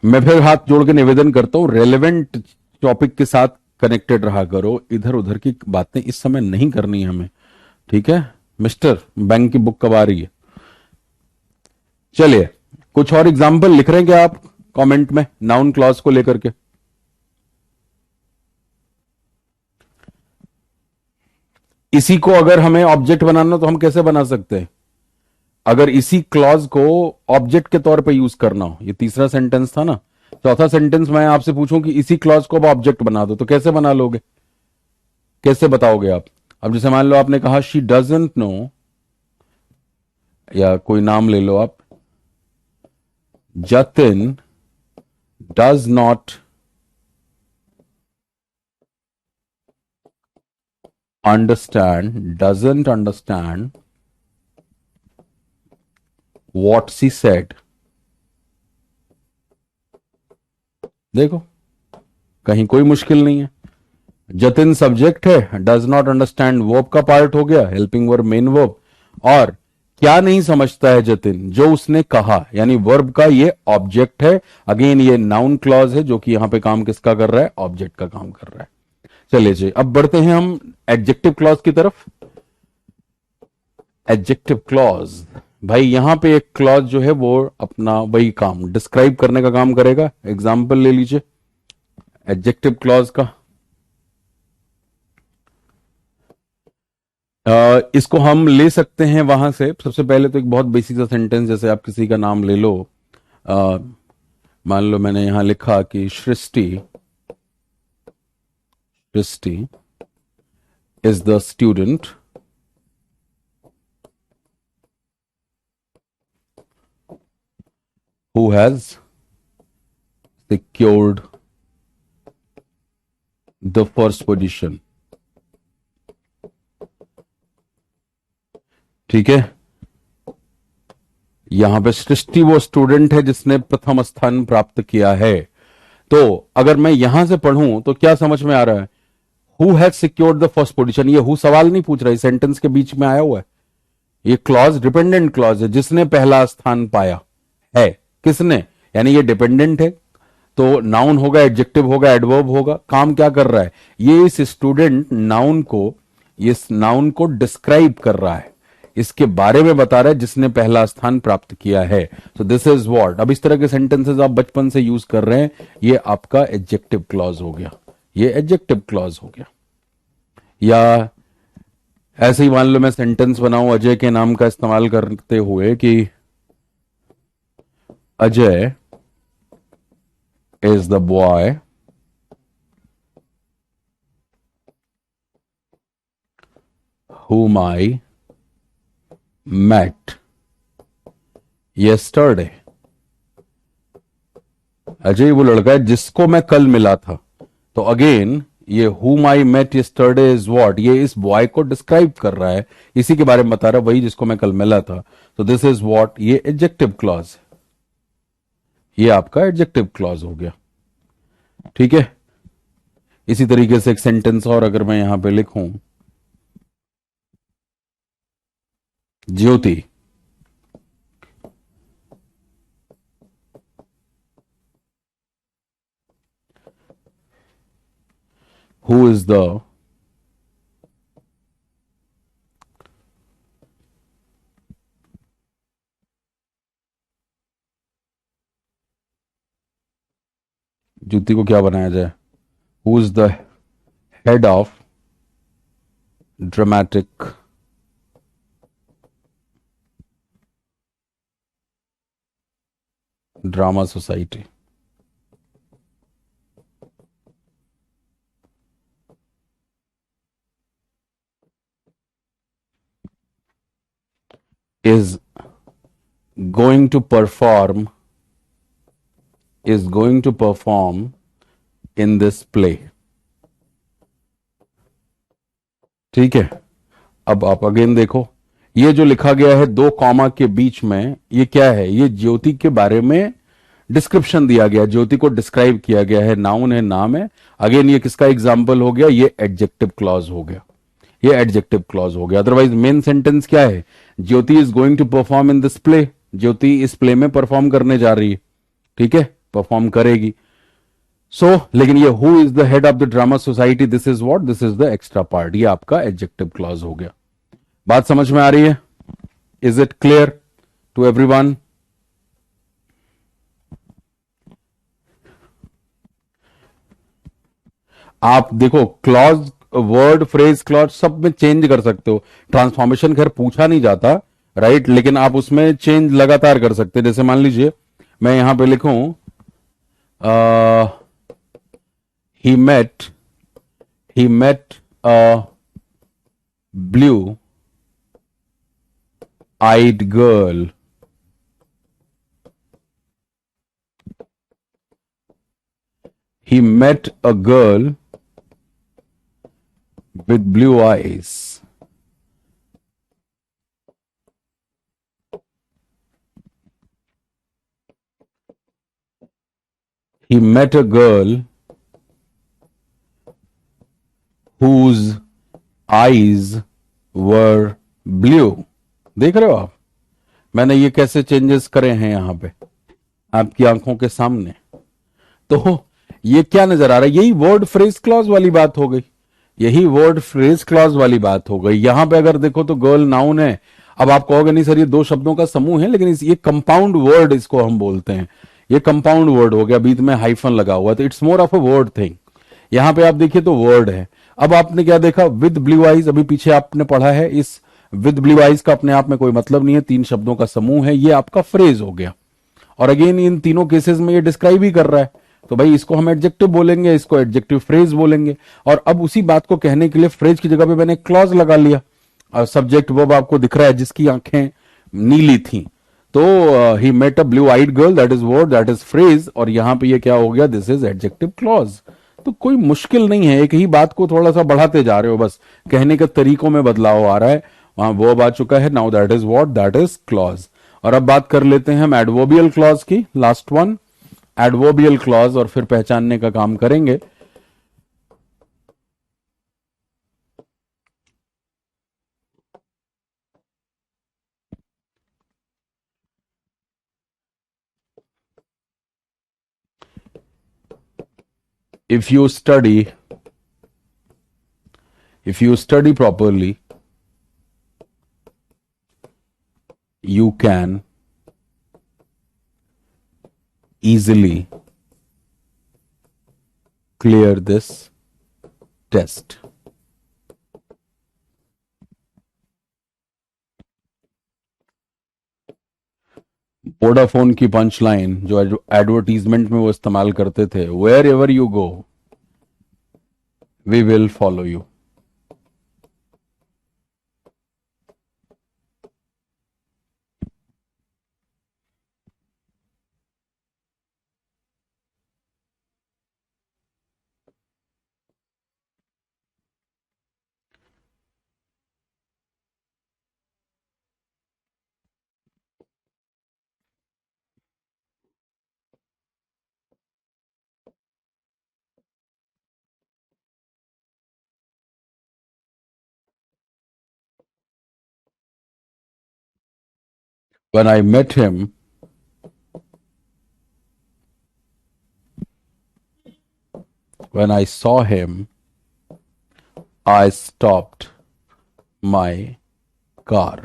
मैं फिर हाथ जोड़ के निवेदन करता हूं, रेलेवेंट टॉपिक के साथ कनेक्टेड रहा करो, इधर उधर की बातें इस समय नहीं करनी है हमें। ठीक है मिस्टर, बैंक की बुक कब आ रही है? चलिए, कुछ और एग्जाम्पल लिख रहे हैं क्या आप कमेंट में नाउन क्लॉज को लेकर के? इसी को अगर हमें ऑब्जेक्ट बनाना तो हम कैसे बना सकते हैं? अगर इसी क्लॉज को ऑब्जेक्ट के तौर पे यूज करना हो, ये तीसरा सेंटेंस था ना, चौथा सेंटेंस मैं आपसे पूछूं कि इसी क्लॉज को अब ऑब्जेक्ट बना दो, तो कैसे बना लोगे, कैसे बताओगे आप? अब जैसे मान लो आपने कहा शी डजंट नो, या कोई नाम ले लो आप, Jatin does not understand, doesn't understand what she said. देखो, कहीं कोई मुश्किल नहीं है। जतिन सब्जेक्ट है, डज नॉट अंडरस्टैंड वर्ब का पार्ट हो गया, हेल्पिंग वर्ब मेन वर्ब, और क्या नहीं समझता है जतिन, जो उसने कहा, यानी वर्ब का ये ऑब्जेक्ट है। अगेन ये नाउन क्लॉज है जो कि यहां पे काम किसका कर रहा है, ऑब्जेक्ट का काम कर रहा है। चलिए जी, अब बढ़ते हैं हम एडजेक्टिव क्लॉज की तरफ। एडजेक्टिव क्लॉज, भाई यहां पे एक क्लॉज जो है वो अपना वही काम डिस्क्राइब करने का काम करेगा। एग्जाम्पल ले लीजिए एडजेक्टिव क्लॉज का। इसको हम ले सकते हैं वहां से, सबसे पहले तो एक बहुत बेसिक सा सेंटेंस, जैसे आप किसी का नाम ले लो, अ, मान लो मैंने यहां लिखा कि Srishti, Srishti is the student who has secured the first position. ठीक है, यहां पे सृष्टि वो स्टूडेंट है जिसने प्रथम स्थान प्राप्त किया है। तो अगर मैं यहां से पढ़ूं तो क्या समझ में आ रहा है, who has secured the first position, ये हु सवाल नहीं पूछ रहा है, सेंटेंस के बीच में आया हुआ है, ये क्लॉज डिपेंडेंट क्लॉज है, जिसने पहला स्थान पाया है। किसने, यानी ये डिपेंडेंट है, तो नाउन होगा, एडजेक्टिव होगा, एडवर्ब होगा। काम क्या कर रहा है, ये इस स्टूडेंट नाउन को, इस नाउन को डिस्क्राइब कर रहा है, इसके बारे में बता रहा है जिसने पहला स्थान प्राप्त किया है। तो दिस इज व्हाट, अब इस तरह के सेंटेंसेस आप बचपन से यूज कर रहे हैं, ये आपका एडजेक्टिव क्लॉज हो गया, ये एडजेक्टिव क्लॉज हो गया। या ऐसे ही मान लो मैं सेंटेंस बनाऊं अजय के नाम का इस्तेमाल करते हुए कि Ajay is the boy whom I met yesterday। Ajay वो लड़का है जिसको मैं कल मिला था। तो अगेन ये whom I met yesterday is what, ये इस बॉय को डिस्क्राइब कर रहा है, इसी के बारे में बता रहा है, वही जिसको मैं कल मिला था। तो दिस इज व्हाट, ये एडजेक्टिव क्लॉज, ये आपका एडजेक्टिव क्लॉज हो गया। ठीक है, इसी तरीके से एक सेंटेंस और अगर मैं यहां पे लिखूं, ज्योति who is the ज्योति को क्या बनाया जाए? Who is the head of dramatic drama society? is going to perform is going to perform in this play. ठीक है, अब आप अगेन देखो, ये जो लिखा गया है दो कॉमा के बीच में, ये क्या है? ये ज्योति के बारे में डिस्क्रिप्शन दिया गया, ज्योति को डिस्क्राइब किया गया है, नाउन है, नाम है। अगेन ये किसका एग्जाम्पल हो गया? ये एडजेक्टिव क्लॉज हो गया, ये एडजेक्टिव क्लॉज हो गया। अदरवाइज मेन सेंटेंस क्या है? Jyoti is going to perform in this play, Jyoti इस प्ले में परफॉर्म करने जा रही है, ठीक है, परफॉर्म करेगी। लेकिन ये who is the head of the drama society, this is what, this is the extra part, ये आपका एडजेक्टिव क्लॉज हो गया। बात समझ में आ रही है? Is it clear to everyone? आप देखो, क्लॉज, वर्ड, फ्रेज, क्लॉज सब में चेंज कर सकते हो। ट्रांसफॉर्मेशन खैर पूछा नहीं जाता, राइट, लेकिन आप उसमें चेंज लगातार कर सकते हैं। जैसे मान लीजिए मैं यहां पे लिखूं he met a blue eyed girl he met a girl with blue eyes. He met a girl whose eyes were blue. देख रहे हो आप, मैंने ये कैसे चेंजेस करे हैं यहां पे आपकी आंखों के सामने। तो ये क्या नजर आ रहा है? यही वर्ड फ्रेज क्लॉज वाली बात हो गई, यही वर्ड फ्रेज क्लॉज वाली बात हो गई। यहां पे अगर देखो तो गर्ल नाउन है। अब आप कहोगे नहीं सर ये दो शब्दों का समूह है, लेकिन ये कंपाउंड वर्ड इसको हम बोलते हैं, ये कंपाउंड वर्ड हो गया, बीच में हाइफन लगा हुआ, तो it's more of a word thing. यहां पे आप देखिए तो वर्ड है। अब आपने क्या देखा? विद ब्लू आइज, अभी पीछे आपने पढ़ा है, इस विद ब्लू आइज का अपने आप में कोई मतलब नहीं है, तीन शब्दों का समूह है, ये आपका फ्रेज हो गया। और अगेन इन तीनों केसेस में ये डिस्क्राइब ही कर रहा है, तो भाई इसको हम एडजेक्टिव बोलेंगे, इसको एडजेक्टिव फ्रेज बोलेंगे। और अब उसी बात को कहने के लिए फ्रेज की जगह पे मैंने क्लॉज लगा लिया, और सब्जेक्ट वर्ब आपको दिख रहा है, जिसकी आंखें नीली थी। तो he met a blue eyed girl, that is word, that is phrase, और यहां पे ये क्या हो गया? This is adjective clause. तो कोई मुश्किल नहीं है, एक ही बात को थोड़ा सा बढ़ाते जा रहे हो, बस कहने के तरीकों में बदलाव आ रहा है। वहां वर्ब आ चुका है, now that is what, that is clause. और अब बात कर लेते हैं हम एडवर्बियल क्लॉज की, लास्ट वन, एडवर्बियल क्लॉज, और फिर पहचानने का काम करेंगे। if you study if you study properly, you can easily clear this test. Vodafone की पंच लाइन जो एडवर्टीजमेंट में वो इस्तेमाल करते थे, wherever you go we will follow you. When I met him, when I saw him, I stopped my car.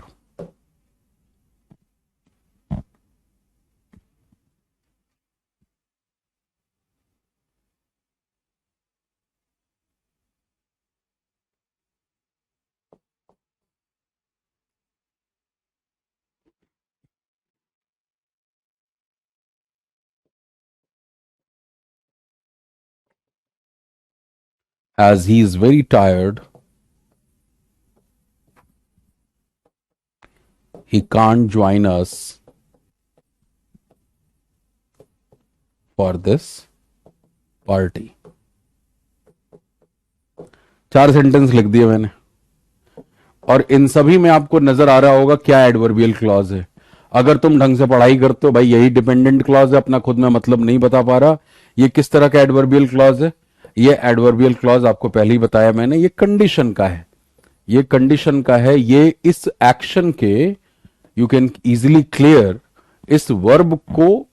as he is very tired, he can't join us for this party. 4 sentence लिख दिए मैंने, और इन सभी में आपको नजर आ रहा होगा क्या एडवर्बियल क्लॉज है। अगर तुम ढंग से पढ़ाई करते हो, भाई यही डिपेंडेंट क्लॉज है, अपना खुद में मतलब नहीं बता पा रहा, ये किस तरह का एडवर्बियल क्लॉज है। ये एडवर्बियल क्लॉज आपको पहले ही बताया मैंने, ये कंडीशन का है, ये कंडीशन का है, ये इस एक्शन के, यू कैन इजिली क्लियर, इस वर्ब को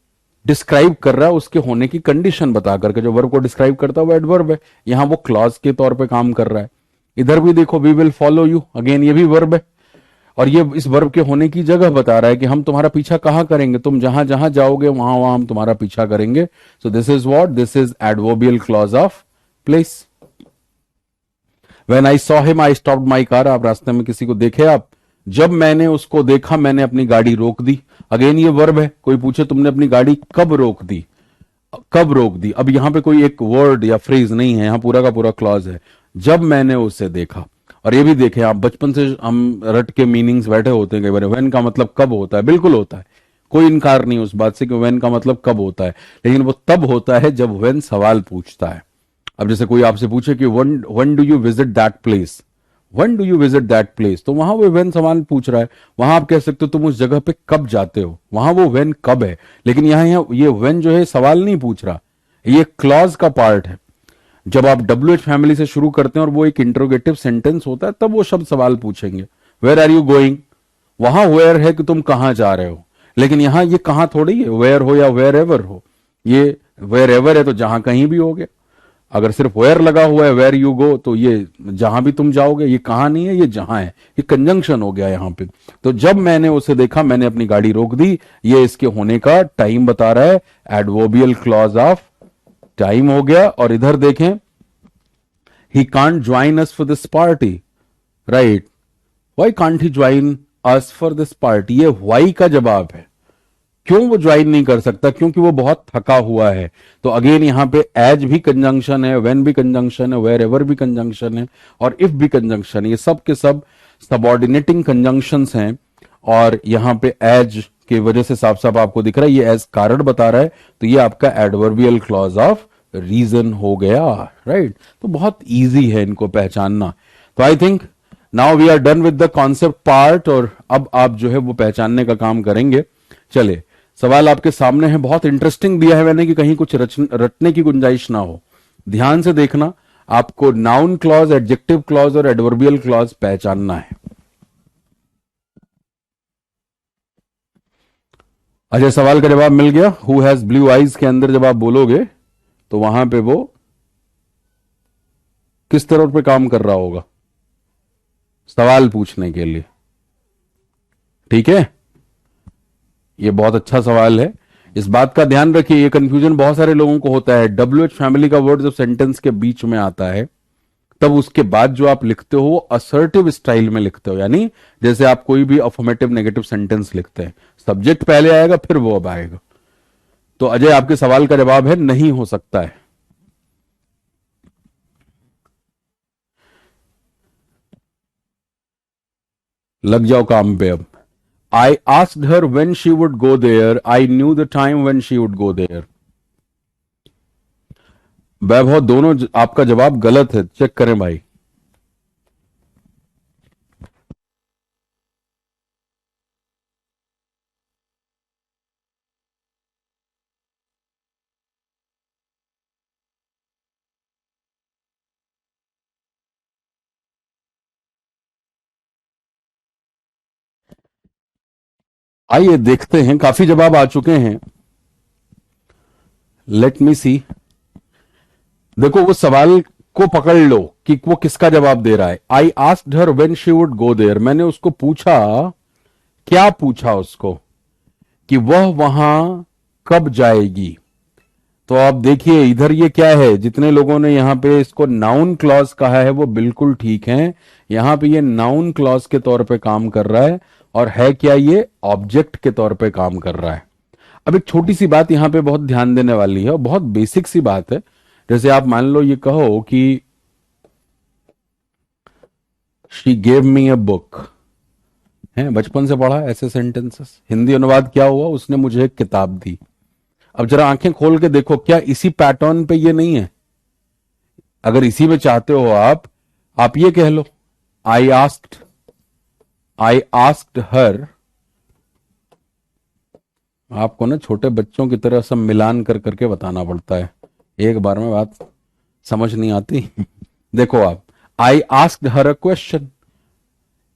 डिस्क्राइब कर रहा है, उसके होने की कंडीशन बता करके। जो वर्ब को डिस्क्राइब करता है वो एडवर्ब है, यहां वो क्लॉज के तौर पे काम कर रहा है। इधर भी देखो, we will follow you, again ये भी वर्ब है, और ये इस वर्ब के होने की जगह बता रहा है कि हम तुम्हारा पीछा कहां करेंगे, तुम जहां जहां जाओगे वहां वहां हम तुम्हारा पीछा करेंगे। So this is what, this is adverbial clause of place. When I saw him I stopped my car, आप रास्ते में किसी को देखे आप, जब मैंने उसको देखा मैंने अपनी गाड़ी रोक दी। अगेन ये वर्ब है, कोई पूछे तुमने अपनी गाड़ी कब रोक दी, कब रोक दी, अब यहां पे कोई एक वर्ड या फ्रेज नहीं है, यहां पूरा का पूरा क्लॉज है, जब मैंने उसे देखा। और ये भी देखें आप, बचपन से हम रट के मीनिंग्स बैठे होते हैं कई बार, व्हेन का मतलब कब होता है, बिल्कुल होता है, कोई इनकार नहीं उस बात से कि व्हेन का मतलब कब होता है, लेकिन वो तब होता है जब व्हेन सवाल पूछता है। अब जैसे कोई आपसे पूछे कि when do you visit that place, when do you visit that place, तो वहां वो व्हेन सवाल पूछ रहा है, वहां आप कह सकते हो तुम उस जगह पे कब जाते हो, वहां वो व्हेन कब है, लेकिन यहां ये व्हेन जो है सवाल नहीं पूछ रहा, ये क्लॉज का पार्ट है। जब आप WH फैमिली से शुरू करते हैं और वो एक इंट्रोगेटिव सेंटेंस होता है, तब वो शब्द सवाल पूछेंगे। वेयर आर यू गोइंग, वहां वेयर है कि तुम कहां जा रहे हो, लेकिन यहां ये कहां थोड़ी है, वेयर हो या वेयर एवर हो, ये वेयर एवर है तो जहां कहीं भी हो गया। अगर सिर्फ वेयर लगा हुआ है, वेयर यू गो, तो ये जहां भी तुम जाओगे, ये कहां नहीं है, ये जहां है, ये कंजंक्शन हो गया यहां पे। तो जब मैंने उसे देखा मैंने अपनी गाड़ी रोक दी, ये इसके होने का टाइम बता रहा है, एडवर्बियल क्लॉज ऑफ टाइम हो गया। और इधर देखें, he can't join us for this party, right, why can't he join us for this party, ये व्हाई का जवाब है, क्यों वो ज्वाइन नहीं कर सकता, क्योंकि वो बहुत थका हुआ है। तो अगेन यहां पे एज भी कंजंक्शन है, व्हेन भी कंजंक्शन है, वेयर एवर भी कंजंक्शन है, और इफ भी कंजंक्शन है, ये सब के सब सबऑर्डिनेटिंग कंजंक्शंस हैं। और यहां पे एज की वजह से साफ साफ आपको दिख रहा है, ये एज कारण बता रहा है, तो ये आपका एडवर्बियल क्लॉज ऑफ रीजन हो गया, राइट। तो बहुत इजी है इनको पहचानना। तो I think now we are done with the concept part, और अब आप जो है वो पहचानने का काम करेंगे। चले, सवाल आपके सामने है, बहुत इंटरेस्टिंग दिया है मैंने कि कहीं कुछ रटने की गुंजाइश ना हो, ध्यान से देखना। आपको नाउन क्लॉज, एडजेक्टिव क्लॉज और एडवर्बियल क्लॉज पहचानना है। अच्छा, सवाल का जवाब मिल गया। हु हैज ब्लू आईज के अंदर जब आप बोलोगे तो वहां पे वो किस तरह पे काम कर रहा होगा, सवाल पूछने के लिए, ठीक है। ये बहुत अच्छा सवाल है, इस बात का ध्यान रखिए, ये कंफ्यूजन बहुत सारे लोगों को होता है। WH फैमिली का वर्ड जब सेंटेंस के बीच में आता है, तब उसके बाद जो आप लिखते हो वो असर्टिव स्टाइल में लिखते हो, यानी जैसे आप कोई भी अफर्मेटिव नेगेटिव सेंटेंस लिखते हैं, सब्जेक्ट पहले आएगा फिर वो अब आएगा। तो अजय, आपके सवाल का जवाब है नहीं हो सकता है। लग जाओ काम पे अब। I asked her when she would go there. I knew the time when she would go there. वैभव, दोनों आपका जवाब गलत है, चेक करें भाई। आइए देखते हैं, काफी जवाब आ चुके हैं। लेट मी सी। देखो, वो सवाल को पकड़ लो कि वो किसका जवाब दे रहा है। I asked her when she would go there, मैंने उसको पूछा, क्या पूछा उसको, कि वह वहां कब जाएगी। तो आप देखिए इधर ये क्या है, जितने लोगों ने यहां पे इसको नाउन क्लॉज कहा है वो बिल्कुल ठीक है। यहां पे ये नाउन क्लॉज के तौर पे काम कर रहा है, और है क्या, ये ऑब्जेक्ट के तौर पे काम कर रहा है। अब एक छोटी सी बात यहां पे बहुत ध्यान देने वाली है, और बहुत बेसिक सी बात है। जैसे आप मान लो ये कहो कि she gave me a book, है बचपन से पढ़ा ऐसे सेंटेंसेस। हिंदी अनुवाद क्या हुआ, उसने मुझे एक किताब दी। अब जरा आंखें खोल के देखो, क्या इसी पैटर्न पे ये नहीं है? अगर इसी में चाहते हो आप ये कह लो, आई आस्क्ड, आई आस्क्ड हर। आपको ना छोटे बच्चों की तरह सब मिलान कर करके बताना पड़ता है, एक बार में बात समझ नहीं आती। देखो आप, आई आस्क्ड हर अ क्वेश्चन,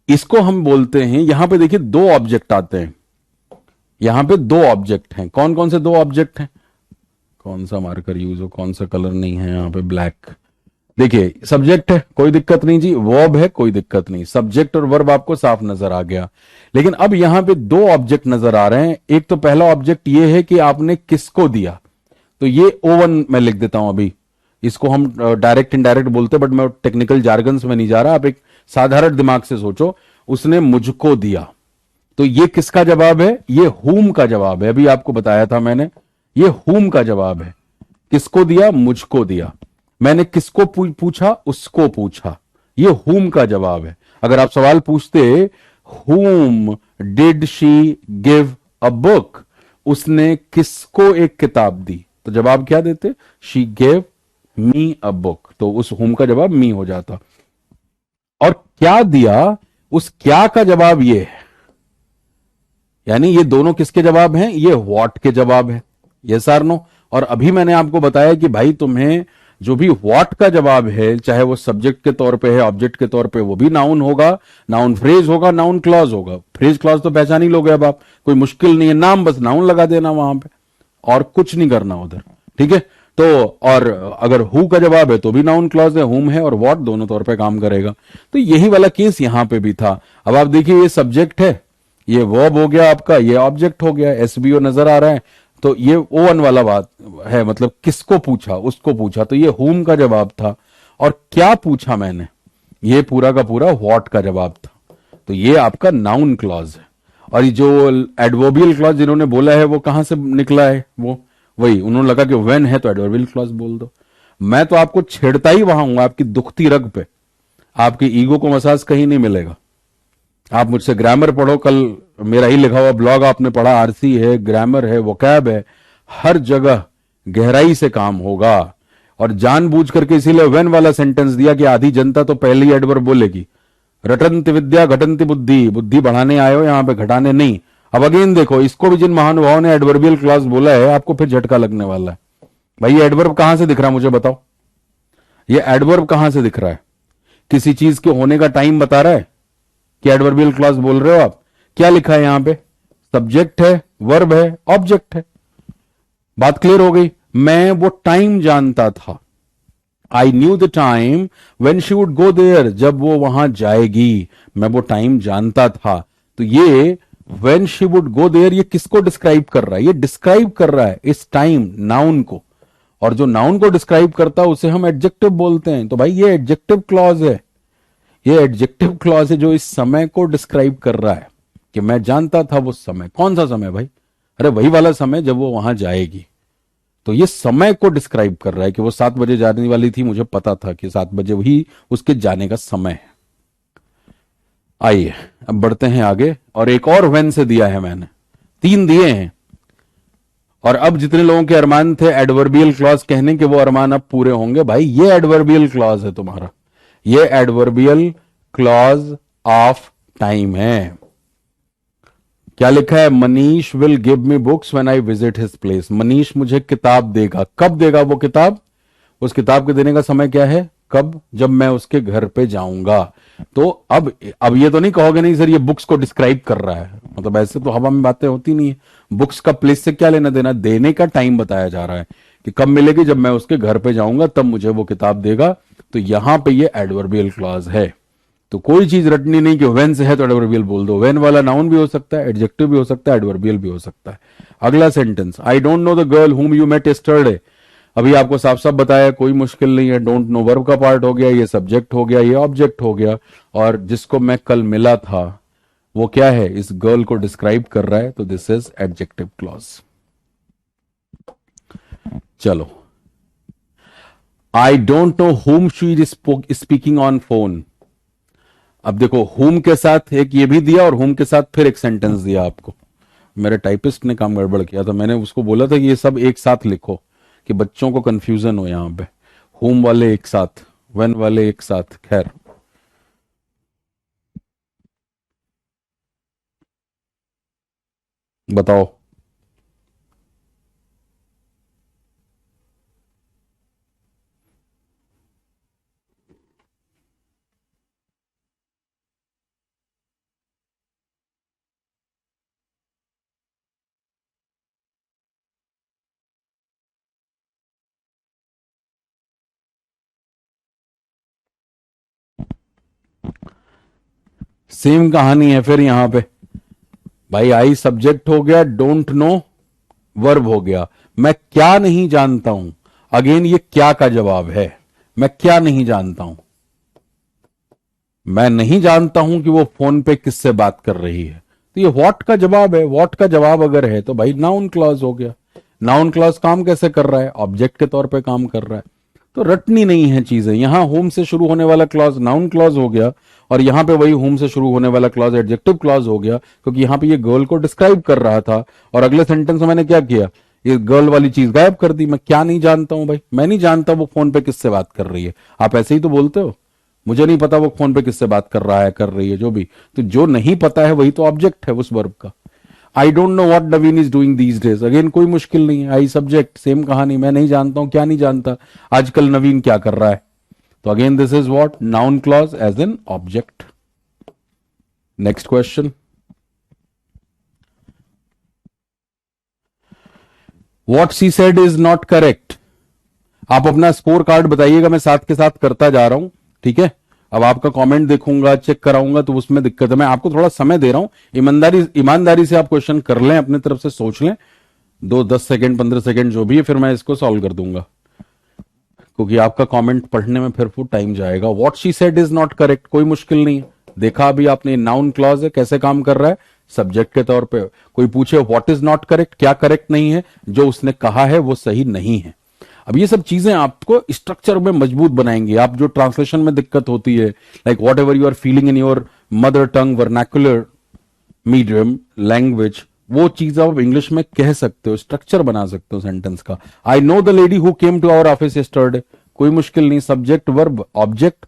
इसको हम बोलते हैं, यहां पे देखिए दो ऑब्जेक्ट आते हैं, यहां पे दो ऑब्जेक्ट हैं। कौन कौन से दो ऑब्जेक्ट हैं? कौन सा मार्कर यूज हो, कौन सा कलर नहीं है यहां पे, ब्लैक। देखिए सब्जेक्ट है, कोई दिक्कत नहीं जी, वर्ब है, कोई दिक्कत नहीं, सब्जेक्ट और वर्ब आपको साफ नजर आ गया। लेकिन अब यहां पे दो ऑब्जेक्ट नजर आ रहे हैं। एक तो पहला ऑब्जेक्ट ये है कि आपने किसको दिया, तो ये ओवन मैं लिख देता हूं अभी। इसको हम डायरेक्ट इनडायरेक्ट बोलते हैं, बट मैं टेक्निकल जार्गन्स में नहीं जा रहा, आप एक साधारण दिमाग से सोचो। उसने मुझको दिया, तो ये किसका जवाब है? ये हुम का जवाब है, अभी आपको बताया था मैंने, ये हुम का जवाब है। किसको दिया? मुझको दिया। मैंने किसको पूछा? उसको पूछा, ये हुम का जवाब है। अगर आप सवाल पूछते हुम did she give a book, उसने किसको एक किताब दी, तो जवाब क्या देते? She gave me a book, तो उस हुम का जवाब मी हो जाता। और क्या दिया, उस क्या का जवाब ये है, यानी ये दोनों किसके जवाब हैं? ये व्हाट के जवाब है, यस आर नो। और अभी मैंने आपको बताया कि भाई तुम्हें जो भी व्हाट का जवाब है, चाहे वो सब्जेक्ट के तौर पे है, ऑब्जेक्ट के तौर पे, वो भी नाउन होगा, नाउन फ्रेज होगा, नाउन क्लॉज होगा। फ्रेज क्लॉज तो पहचान ही लोगे अब आप, कोई मुश्किल नहीं है, नाम बस नाउन लगा देना वहां पे, और कुछ नहीं करना उधर, ठीक है। तो और अगर हु का जवाब है तो भी नाउन क्लॉज है, हुम है, और व्हाट दोनों तौर पे काम करेगा। तो यही वाला केस यहां पे भी था। अब आप देखिए, ये सब्जेक्ट है, ये वर्ब हो गया आपका, ये ऑब्जेक्ट हो गया, एसबीओ नजर आ रहा है, तो ये ओवन वाला बात है, मतलब किसको पूछा, उसको पूछा, तो ये हुम का जवाब था। और क्या पूछा मैंने, ये पूरा का पूरा व्हाट का जवाब था, तो ये आपका नाउन क्लॉज है। और ये जो एडवर्बियल क्लॉज जिन्होंने बोला है, वो कहां से निकला है? वो वही, उन्होंने लगा कि व्हेन है तो एडवर्बियल क्लॉज बोल दो। मैं तो आपको छेड़ता ही वहां हूं, आपकी दुखती रग पे, आपकी ईगो को मसाज कहीं नहीं मिलेगा। आप मुझसे ग्रामर पढ़ो, कल मेरा ही लिखा हुआ ब्लॉग आपने पढ़ा, आरसी है, ग्रामर है, वोकैब है, हर जगह गहराई से काम होगा। और जानबूझ करके इसीलिए वेन वाला सेंटेंस दिया कि आधी जनता तो पहले ही एडवर्ब बोलेगी। रटंति विद्या घटंति बुद्धि, बुद्धि बढ़ाने आए हो यहां पे, घटाने नहीं। अब अगेन देखो, इसको भी जिन महानुभावों ने एडवर्बियल क्लॉज बोला है, आपको फिर झटका लगने वाला है। भाई ये एडवर्ब कहां से दिख रहा है मुझे बताओ, ये एडवर्ब कहां से दिख रहा है? किसी चीज के होने का टाइम बता रहा है कि एडवर्बियल क्लॉज बोल रहे हो आप? क्या लिखा है यहां पे? सब्जेक्ट है, वर्ब है, ऑब्जेक्ट है। बात क्लियर हो गई? मैं वो टाइम जानता था, I knew the time when she would go there, जब वो वहां जाएगी, मैं वो टाइम जानता था। तो ये when she would go there, ये किसको डिस्क्राइब कर रहा है? ये डिस्क्राइब कर रहा है इस टाइम, नाउन को। और जो नाउन को डिस्क्राइब करता है उसे हम एडजेक्टिव बोलते हैं। तो भाई ये एडजेक्टिव क्लॉज है, ये एडजेक्टिव क्लॉज है जो इस समय को डिस्क्राइब कर रहा है कि मैं जानता था वो समय। कौन सा समय भाई? अरे वही वाला समय जब वो वहां जाएगी। तो ये समय को डिस्क्राइब कर रहा है कि वो 7 बजे जाने वाली थी, मुझे पता था कि 7 बजे वही उसके जाने का समय है। आइए अब बढ़ते हैं आगे, और एक और वेन से दिया है मैंने, 3 दिए हैं। और अब जितने लोगों के अरमान थे एडवर्बियल क्लॉज कहने के, वो अरमान अब पूरे होंगे। भाई ये एडवर्बियल क्लॉज है तुम्हारा, ये एडवर्बियल क्लॉज ऑफ टाइम है। क्या लिखा है? Manish will give me books when I visit his place. Manish मुझे किताब देगा। कब देगा वो किताब? उस किताब के देने का समय क्या है? कब? जब मैं उसके घर पे जाऊंगा। तो अब ये तो नहीं कहोगे नहीं सर ये बुक्स को डिस्क्राइब कर रहा है, मतलब ऐसे तो हवा में बातें होती नहीं है। बुक्स का प्लेस से क्या लेना देना, देने का टाइम बताया जा रहा है कि कब मिलेगी, जब मैं उसके घर पे जाऊंगा तब मुझे वो किताब देगा। तो यहां पे ये एडवर्बियल क्लॉज है। तो कोई चीज रटनी नहीं कि वेन से है तो एडवर्बियल बोल दो। वेन वाला नाउन भी हो सकता है, एडजेक्टिव भी हो सकता है, एडवर्बियल भी हो सकता है। अगला sentence, I don't know the girl whom you met yesterday. अभी आपको साफ साफ बताया, कोई मुश्किल नहीं है। डोंट नो वर्ब का पार्ट हो गया, ये सब्जेक्ट हो गया, ये ऑब्जेक्ट हो गया, और जिसको मैं कल मिला था वो क्या है? इस गर्ल को डिस्क्राइब कर रहा है, तो दिस इज एडजेक्टिव क्लॉज। चलो, आई डोंट नो हुम she is speaking on phone. अब देखो whom के साथ एक ये भी दिया और whom के साथ फिर एक सेंटेंस दिया आपको। मेरे टाइपिस्ट ने काम गड़बड़ किया था, मैंने उसको बोला था कि ये सब एक साथ लिखो कि बच्चों को कंफ्यूजन हो यहां पे। whom वाले एक साथ, when वाले एक साथ, खैर। बताओ। सेम कहानी है फिर यहां पे भाई। आई सब्जेक्ट हो गया, डोंट नो वर्ब हो गया। मैं क्या नहीं जानता हूं, अगेन ये क्या का जवाब है। मैं क्या नहीं जानता हूं, मैं नहीं जानता हूं कि वो फोन पे किससे बात कर रही है, तो ये व्हाट का जवाब है। व्हाट का जवाब अगर है तो भाई नाउन क्लॉज हो गया। नाउन क्लॉज काम कैसे कर रहा है, ऑब्जेक्ट के तौर पे काम कर रहा है। तो रटनी नहीं है चीजें। यहां होम से शुरू होने वाला क्लॉज नाउन क्लॉज हो गया, और यहां पे वही होम से शुरू होने वाला क्लॉज एडजेक्टिव क्लॉज हो गया, क्योंकि यहां पे ये गर्ल को डिस्क्राइब कर रहा था, और अगले सेंटेंस में मैंने क्या किया, ये गर्ल वाली चीज गायब कर दी। मैं क्या नहीं जानता हूं भाई, मैं नहीं जानता वो फोन पे किससे बात कर रही है। आप ऐसे ही तो बोलते हो, मुझे नहीं पता वो फोन पे किससे बात कर रहा है, कर रही है, जो भी। तो जो नहीं पता है वही तो ऑब्जेक्ट है उस वर्ब का। आई don't know what Naveen is doing these days, again कोई मुश्किल नहीं है। आई सब्जेक्ट, सेम कहानी। मैं नहीं जानता हूं, क्या नहीं जानता, आजकल नवीन क्या कर रहा है। तो again this is what, noun clause as an object. Next question. What she said is not correct. आप अपना स्कोर कार्ड बताइएगा, मैं साथ के साथ करता जा रहा हूं, ठीक है। अब आपका कमेंट देखूंगा, चेक कराऊंगा, तो उसमें दिक्कत है। मैं आपको थोड़ा समय दे रहा हूं, ईमानदारी से आप क्वेश्चन कर लें, अपनी तरफ से सोच लें, 10 सेकेंड 15 सेकेंड जो भी है, फिर मैं इसको सॉल्व कर दूंगा, क्योंकि आपका कमेंट पढ़ने में फिर फुल टाइम जाएगा। What she said is not correct, कोई मुश्किल नहीं है। देखा अभी आपने, नाउन क्लॉज है, कैसे काम कर रहा है, सब्जेक्ट के तौर पे। कोई पूछे व्हाट इज नॉट करेक्ट, क्या करेक्ट नहीं है, जो उसने कहा है वो सही नहीं है। अब ये सब चीजें आपको स्ट्रक्चर में मजबूत बनाएंगी। आप जो ट्रांसलेशन में दिक्कत होती है, like whatever you are feeling in your mother tongue vernacular medium language, वो चीज आप इंग्लिश में कह सकते हो, स्ट्रक्चर बना सकते हो सेंटेंस का। I know the lady who came to our office yesterday, कोई मुश्किल नहीं, सब्जेक्ट वर्ब ऑब्जेक्ट।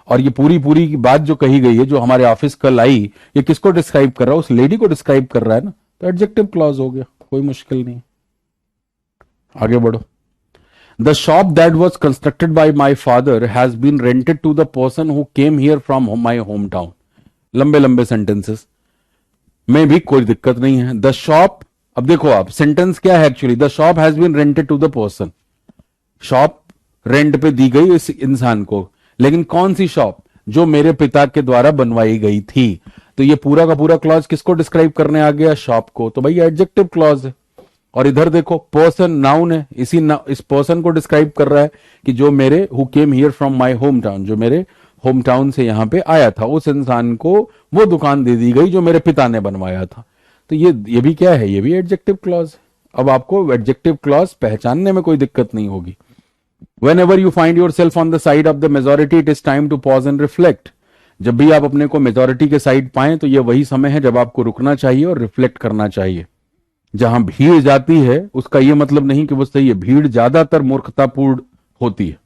और ये पूरी पूरी की बात जो कही गई है, जो हमारे ऑफिस कल आई, ये किसको डिस्क्राइब कर रहा है, उस लेडी को डिस्क्राइब कर रहा है ना, तो एडजेक्टिव क्लॉज हो गया, कोई मुश्किल नहीं। आगे बढ़ो। The shop that was constructed by my father has been rented to the person who came here from my hometown. लंबे लंबे सेंटेंसेस में भी कोई दिक्कत नहीं है। द शॉप, अब देखो आप, सेंटेंस क्या है actually, the shop has been rented to the person. Shop rent पे दी गई इस इंसान को, लेकिन कौन सी शॉप, जो मेरे पिता के द्वारा बनवाई गई थी। तो ये पूरा का पूरा क्लॉज किसको डिस्क्राइब करने आ गया, शॉप को, तो भाई एडजेक्टिव क्लॉज है। और इधर देखो, पर्सन नाउन है, इस पर्सन को डिस्क्राइब कर रहा है कि जो मेरे, who came here from my home town, जो मेरे होम टाउन से यहां पे आया था, उस इंसान को वो दुकान दे दी गई जो मेरे पिता ने बनवाया था। तो ये भी क्या है, ये भी एडजेक्टिव क्लॉज है। अब आपको एडजेक्टिव क्लॉज पहचानने में कोई दिक्कत नहीं होगी। Whenever you find yourself on the side of the majority, it is time to pause and reflect. जब भी आप अपने को मेजोरिटी के साइड पाएं, तो ये वही समय है जब आपको रुकना चाहिए और रिफ्लेक्ट करना चाहिए। जहां भीड़ जाती है, उसका यह मतलब नहीं कि वो सही है, भीड़ ज्यादातर मूर्खतापूर्ण होती है,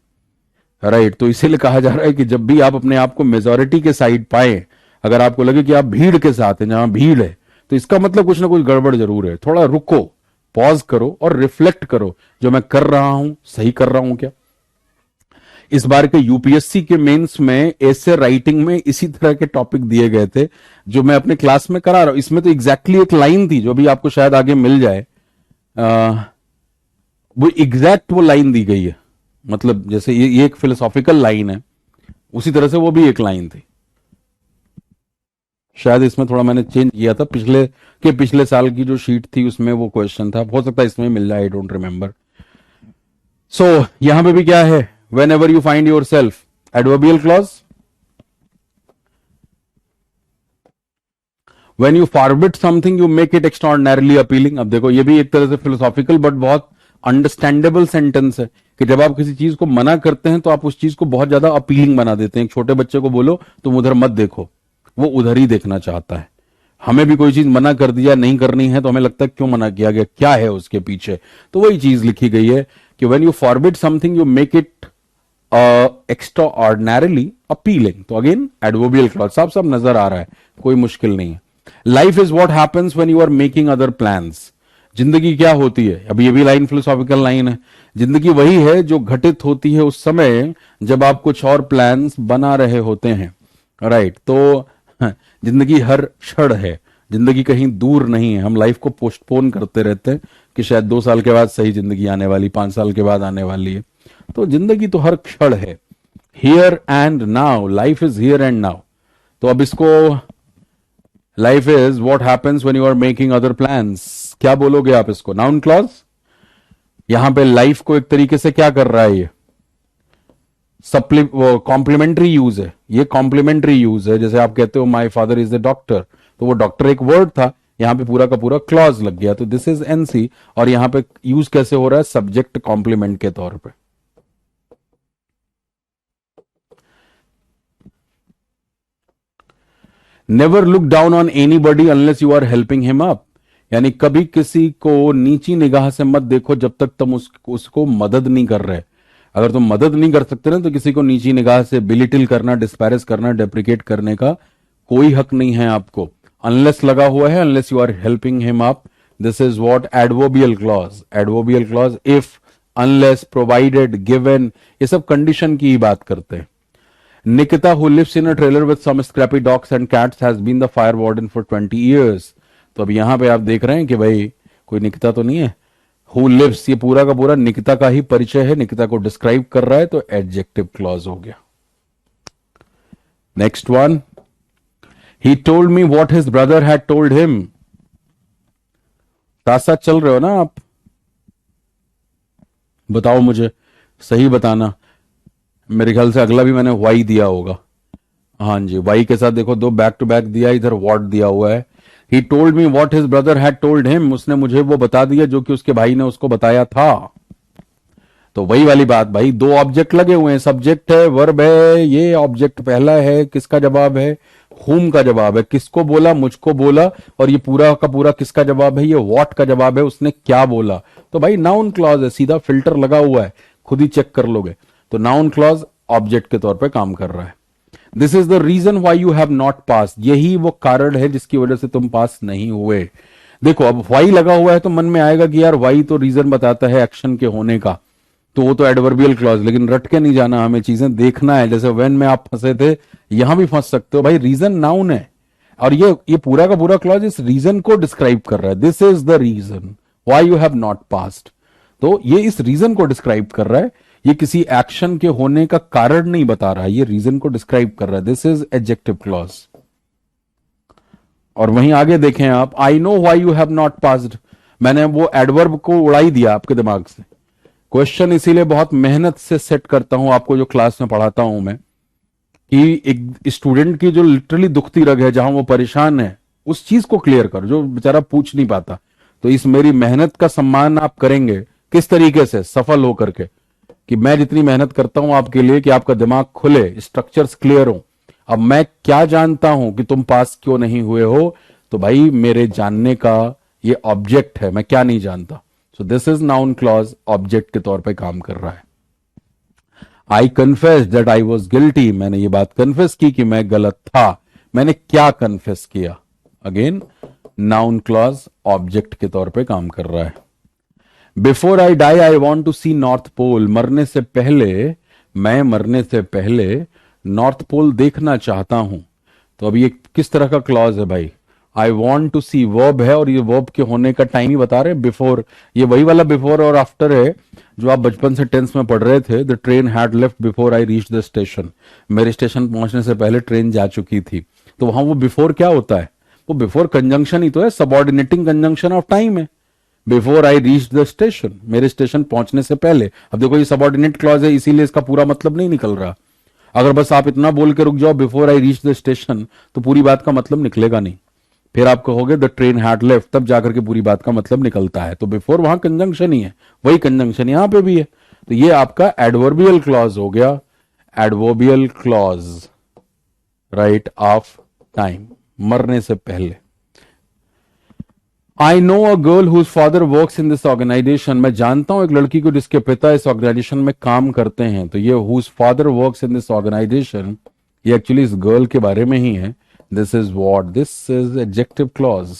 राइट। तो इसीलिए कहा जा रहा है कि जब भी आप अपने आप को मेजोरिटी के साइड पाए, अगर आपको लगे कि आप भीड़ के साथ हैं, जहां भीड़ है, तो इसका मतलब कुछ ना कुछ गड़बड़ जरूर है। थोड़ा रुको, पॉज करो और रिफ्लेक्ट करो, जो मैं कर रहा हूं सही कर रहा हूं क्या। इस बार के यूपीएससी के मेंस में ऐसे राइटिंग में इसी तरह के टॉपिक दिए गए थे, जो मैं अपने क्लास में करा रहा हूं। इसमें तो एग्जैक्टली एक लाइन थी, जो भी आपको शायद आगे मिल जाए, वो एग्जैक्ट वो लाइन दी गई है। मतलब जैसे ये एक फिलोसॉफिकल लाइन है, उसी तरह से वो भी एक लाइन थी। शायद इसमें थोड़ा मैंने चेंज किया था, पिछले साल की जो शीट थी उसमें वो क्वेश्चन था, हो सकता है इसमें मिल जाए, आई डोंट रिमेंबर। सो यहां पे भी क्या है, whenever you find yourself, adverbial clause, when you forbid something you make it extraordinarily appealing। अब देखो, ये भी एक तरह से फिलोसॉफिकल बट बहुत अंडरस्टैंडेबल सेंटेंस है, कि जब आप किसी चीज को मना करते हैं तो आप उस चीज को बहुत ज्यादा अपीलिंग बना देते हैं। एक छोटे बच्चे को बोलो तुम उधर मत देखो, वो उधर ही देखना चाहता है। हमें भी कोई चीज मना कर दिया नहीं करनी है तो हमें लगता है क्यों मना किया गया, क्या है उसके पीछे। तो वही चीज लिखी गई है कि when you forbid something you make it extra ordinarily appealing. तो अगेन एडवर्बियल क्लॉज, साफ साफ नजर आ रहा है, कोई मुश्किल नहीं है। Life is what happens when you are making other plans. जिंदगी क्या होती है, अब ये भी लाइन फिलोसॉफिकल लाइन है, जिंदगी वही है जो घटित होती है उस समय जब आप कुछ और प्लान्स बना रहे होते हैं, राइट। तो जिंदगी हर क्षण है, जिंदगी कहीं दूर नहीं है। हम लाइफ को पोस्टपोन करते रहते हैं कि शायद 2 साल के बाद सही जिंदगी आने वाली, 5 साल के बाद आने वाली है। तो जिंदगी तो हर क्षण है, here and now, life is here and now. तो अब इसको life is what happens when you are making other plans, क्या बोलोगे आप इसको? Noun clause. यहां पे लाइफ को एक तरीके से क्या कर रहा है, ये कॉम्प्लीमेंट्री यूज है, ये कॉम्प्लीमेंट्री यूज है। जैसे आप कहते हो my father is the doctor, तो वो डॉक्टर एक वर्ड था, यहां पे पूरा का पूरा क्लॉज लग गया, तो दिस इज एनसी। और यहां पे यूज कैसे हो रहा है, सब्जेक्ट कॉम्प्लीमेंट के तौर पे। Never look down on anybody unless you are helping him up, यानी कभी किसी को नीची निगाह से मत देखो जब तक तुम उसको मदद नहीं कर रहे। अगर तुम मदद नहीं कर सकते ना, तो किसी को नीची निगाह से बिलिटिल करना, डिस्पैरेज करना, डेप्रिकेट करने का कोई हक नहीं है आपको। अनलेस लगा हुआ है, unless you are helping him up, this is what adverbial clause. Adverbial clause if, unless, provided, given, ये सब कंडीशन की ही बात करते हैं। Nikita, who lives in a trailer with some scrappy dogs and cats, has been the fire warden for 20 years. तो अब यहां पे आप देख रहे हैं कि भाई कोई निकिता तो नहीं है। Who lives, ये पूरा का पूरा निकिता का ही परिचय है, निकिता को डिस्क्राइब कर रहा है, तो एडजेक्टिव क्लॉज हो गया। Next one, he told me what his brother had told him. साथ साथ चल रहे हो ना आप, बताओ मुझे, सही बताना। मेरे ख्याल से अगला भी मैंने वाई दिया होगा, हाँ जी, वाई के साथ देखो 2 बैक टू बैक दिया, इधर व्हाट दिया हुआ है। He told me what his brother had told him, उसने मुझे वो बता दिया जो कि उसके भाई ने उसको बताया था। तो वही वाली बात भाई, 2 ऑब्जेक्ट लगे हुए हैं, सब्जेक्ट है, वर्ब है, ये ऑब्जेक्ट पहला है, किसका जवाब है, हुम का जवाब है, किसको बोला, मुझको बोला, और ये पूरा का पूरा किसका जवाब है, ये व्हाट का जवाब है, उसने क्या बोला। तो भाई नाउन क्लॉज है, सीधा फिल्टर लगा हुआ है, खुद ही चेक कर लोगे। तो नाउन क्लॉज ऑब्जेक्ट के तौर पे काम कर रहा है। This is the reason why you have not pass, यही वो कारण है जिसकी वजह से तुम पास नहीं हुए। देखो अब वाई लगा हुआ है तो मन में आएगा कि यार वाई तो रीजन बताता है एक्शन के होने का, तो वो तो एडवर्बियल क्लॉज, लेकिन रट के नहीं जाना, हमें चीजें देखना है। जैसे व्हेन में आप फंसे थे, यहां भी फंस सकते हो भाई, रीजन नाउन है और ये पूरा का पूरा क्लॉज इस रीजन को डिस्क्राइब कर रहा है। This is the reason why you have not passed, तो ये इस रीजन को डिस्क्राइब कर रहा है, ये किसी एक्शन के होने का कारण नहीं बता रहा है, ये रीजन को डिस्क्राइब कर रहा है। This is adjective clause. और वहीं आगे देखें आप, I know why you have not passed, मैंने वो एडवर्ब को उड़ा ही दिया आपके दिमाग से। क्वेश्चन इसीलिए बहुत मेहनत से सेट करता हूं आपको, जो क्लास में पढ़ाता हूं मैं, कि एक स्टूडेंट की जो लिटरली दुखती रग है, जहां वो परेशान है, उस चीज को क्लियर कर, जो बेचारा पूछ नहीं पाता। तो इस मेरी मेहनत का सम्मान आप करेंगे किस तरीके से, सफल होकर के, कि मैं जितनी मेहनत करता हूं आपके लिए कि आपका दिमाग खुले, स्ट्रक्चर्स क्लियर हो। अब मैं क्या जानता हूं कि तुम पास क्यों नहीं हुए हो, तो भाई मेरे जानने का ये ऑब्जेक्ट है, मैं क्या नहीं जानता। So this is noun clause, object के तौर पे काम कर रहा है। I confess that I was guilty, मैंने ये बात कन्फेस की कि मैं गलत था। मैंने क्या कन्फेस किया, अगेन नाउन क्लॉज ऑब्जेक्ट के तौर पे काम कर रहा है। Before I die I want to see north pole, मरने से पहले, मैं मरने से पहले नॉर्थ पोल देखना चाहता हूं। तो अब ये किस तरह का क्लॉज है भाई, I want to see verb है, और ये वर्ब के होने का टाइम ही बता रहे, बिफोर, ये वही वाला बिफोर और आफ्टर है जो आप बचपन से टेंस में पढ़ रहे थे। The train had left before I reach the station, मेरे स्टेशन पहुंचने से पहले ट्रेन जा चुकी थी। तो वहां वो बिफोर क्या होता है, वो बिफोर कंजंक्शन ही तो है, सबऑर्डिनेटिंग कंजंक्शन ऑफ टाइम है। Before I reach the station, मेरे स्टेशन पहुंचने से पहले। अब देखो ये सबऑर्डिनेट क्लॉज है, इसीलिए इसका पूरा मतलब नहीं निकल रहा। अगर बस आप इतना बोल के रुक जाओ before I reach the station, तो पूरी बात का मतलब निकलेगा नहीं। फिर आप कहोगे द ट्रेन हैड लेफ्ट, तब जाकर के पूरी बात का मतलब निकलता है। तो बिफोर वहां कंजंक्शन ही है, वही कंजंक्शन यहां पे भी है। तो ये आपका एडवर्बियल क्लॉज हो गया, adverbial clause, right, of time, मरने से पहले। I know a girl whose father works in this organization, मैं जानता हूं एक लड़की को जिसके पिता इस ऑर्गेनाइजेशन में काम करते हैं। तो ये whose father works in this organization, ये एक्चुअली इस गर्ल के बारे में ही है। This is what, this is adjective clause.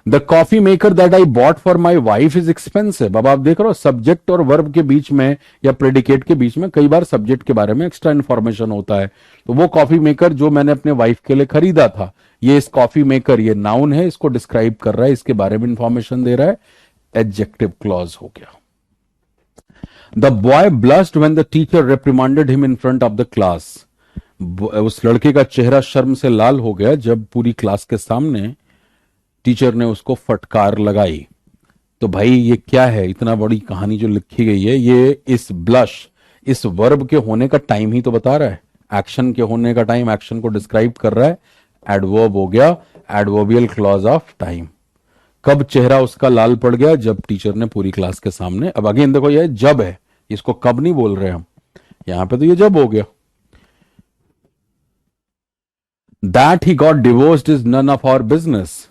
The coffee maker that I bought for my wife is expensive. अब आप देख रहे हो सब्जेक्ट और वर्ब के बीच में या प्रेडिकेट के बीच में कई बार सब्जेक्ट के बारे में एक्स्ट्रा इन्फॉर्मेशन होता है। तो वो कॉफी मेकर जो मैंने अपने वाइफ के लिए खरीदा था, ये इस कॉफी मेकर, ये नाउन है, इसको डिस्क्राइब कर रहा है, इसके बारे में इंफॉर्मेशन दे रहा है, एडजेक्टिव क्लॉज हो गया। The boy blushed when the teacher reprimanded him in front of the class. उस लड़के का चेहरा शर्म से लाल हो गया जब पूरी क्लास के सामने टीचर ने उसको फटकार लगाई। तो भाई ये क्या है, इतना बड़ी कहानी जो लिखी गई है, ये इस ब्लश, इस वर्ब के होने का टाइम ही तो बता रहा है, एक्शन के होने का टाइम, एक्शन को डिस्क्राइब कर रहा है। एडवर्ब हो गया, एडवर्बियल क्लॉज ऑफ टाइम। कब चेहरा उसका लाल पड़ गया, जब टीचर ने पूरी क्लास के सामने। अब अगेन देखो, ये जब है, इसको कब नहीं बोल रहे हम, यहां पे तो ये जब हो गया। That he got divorced is none of our business,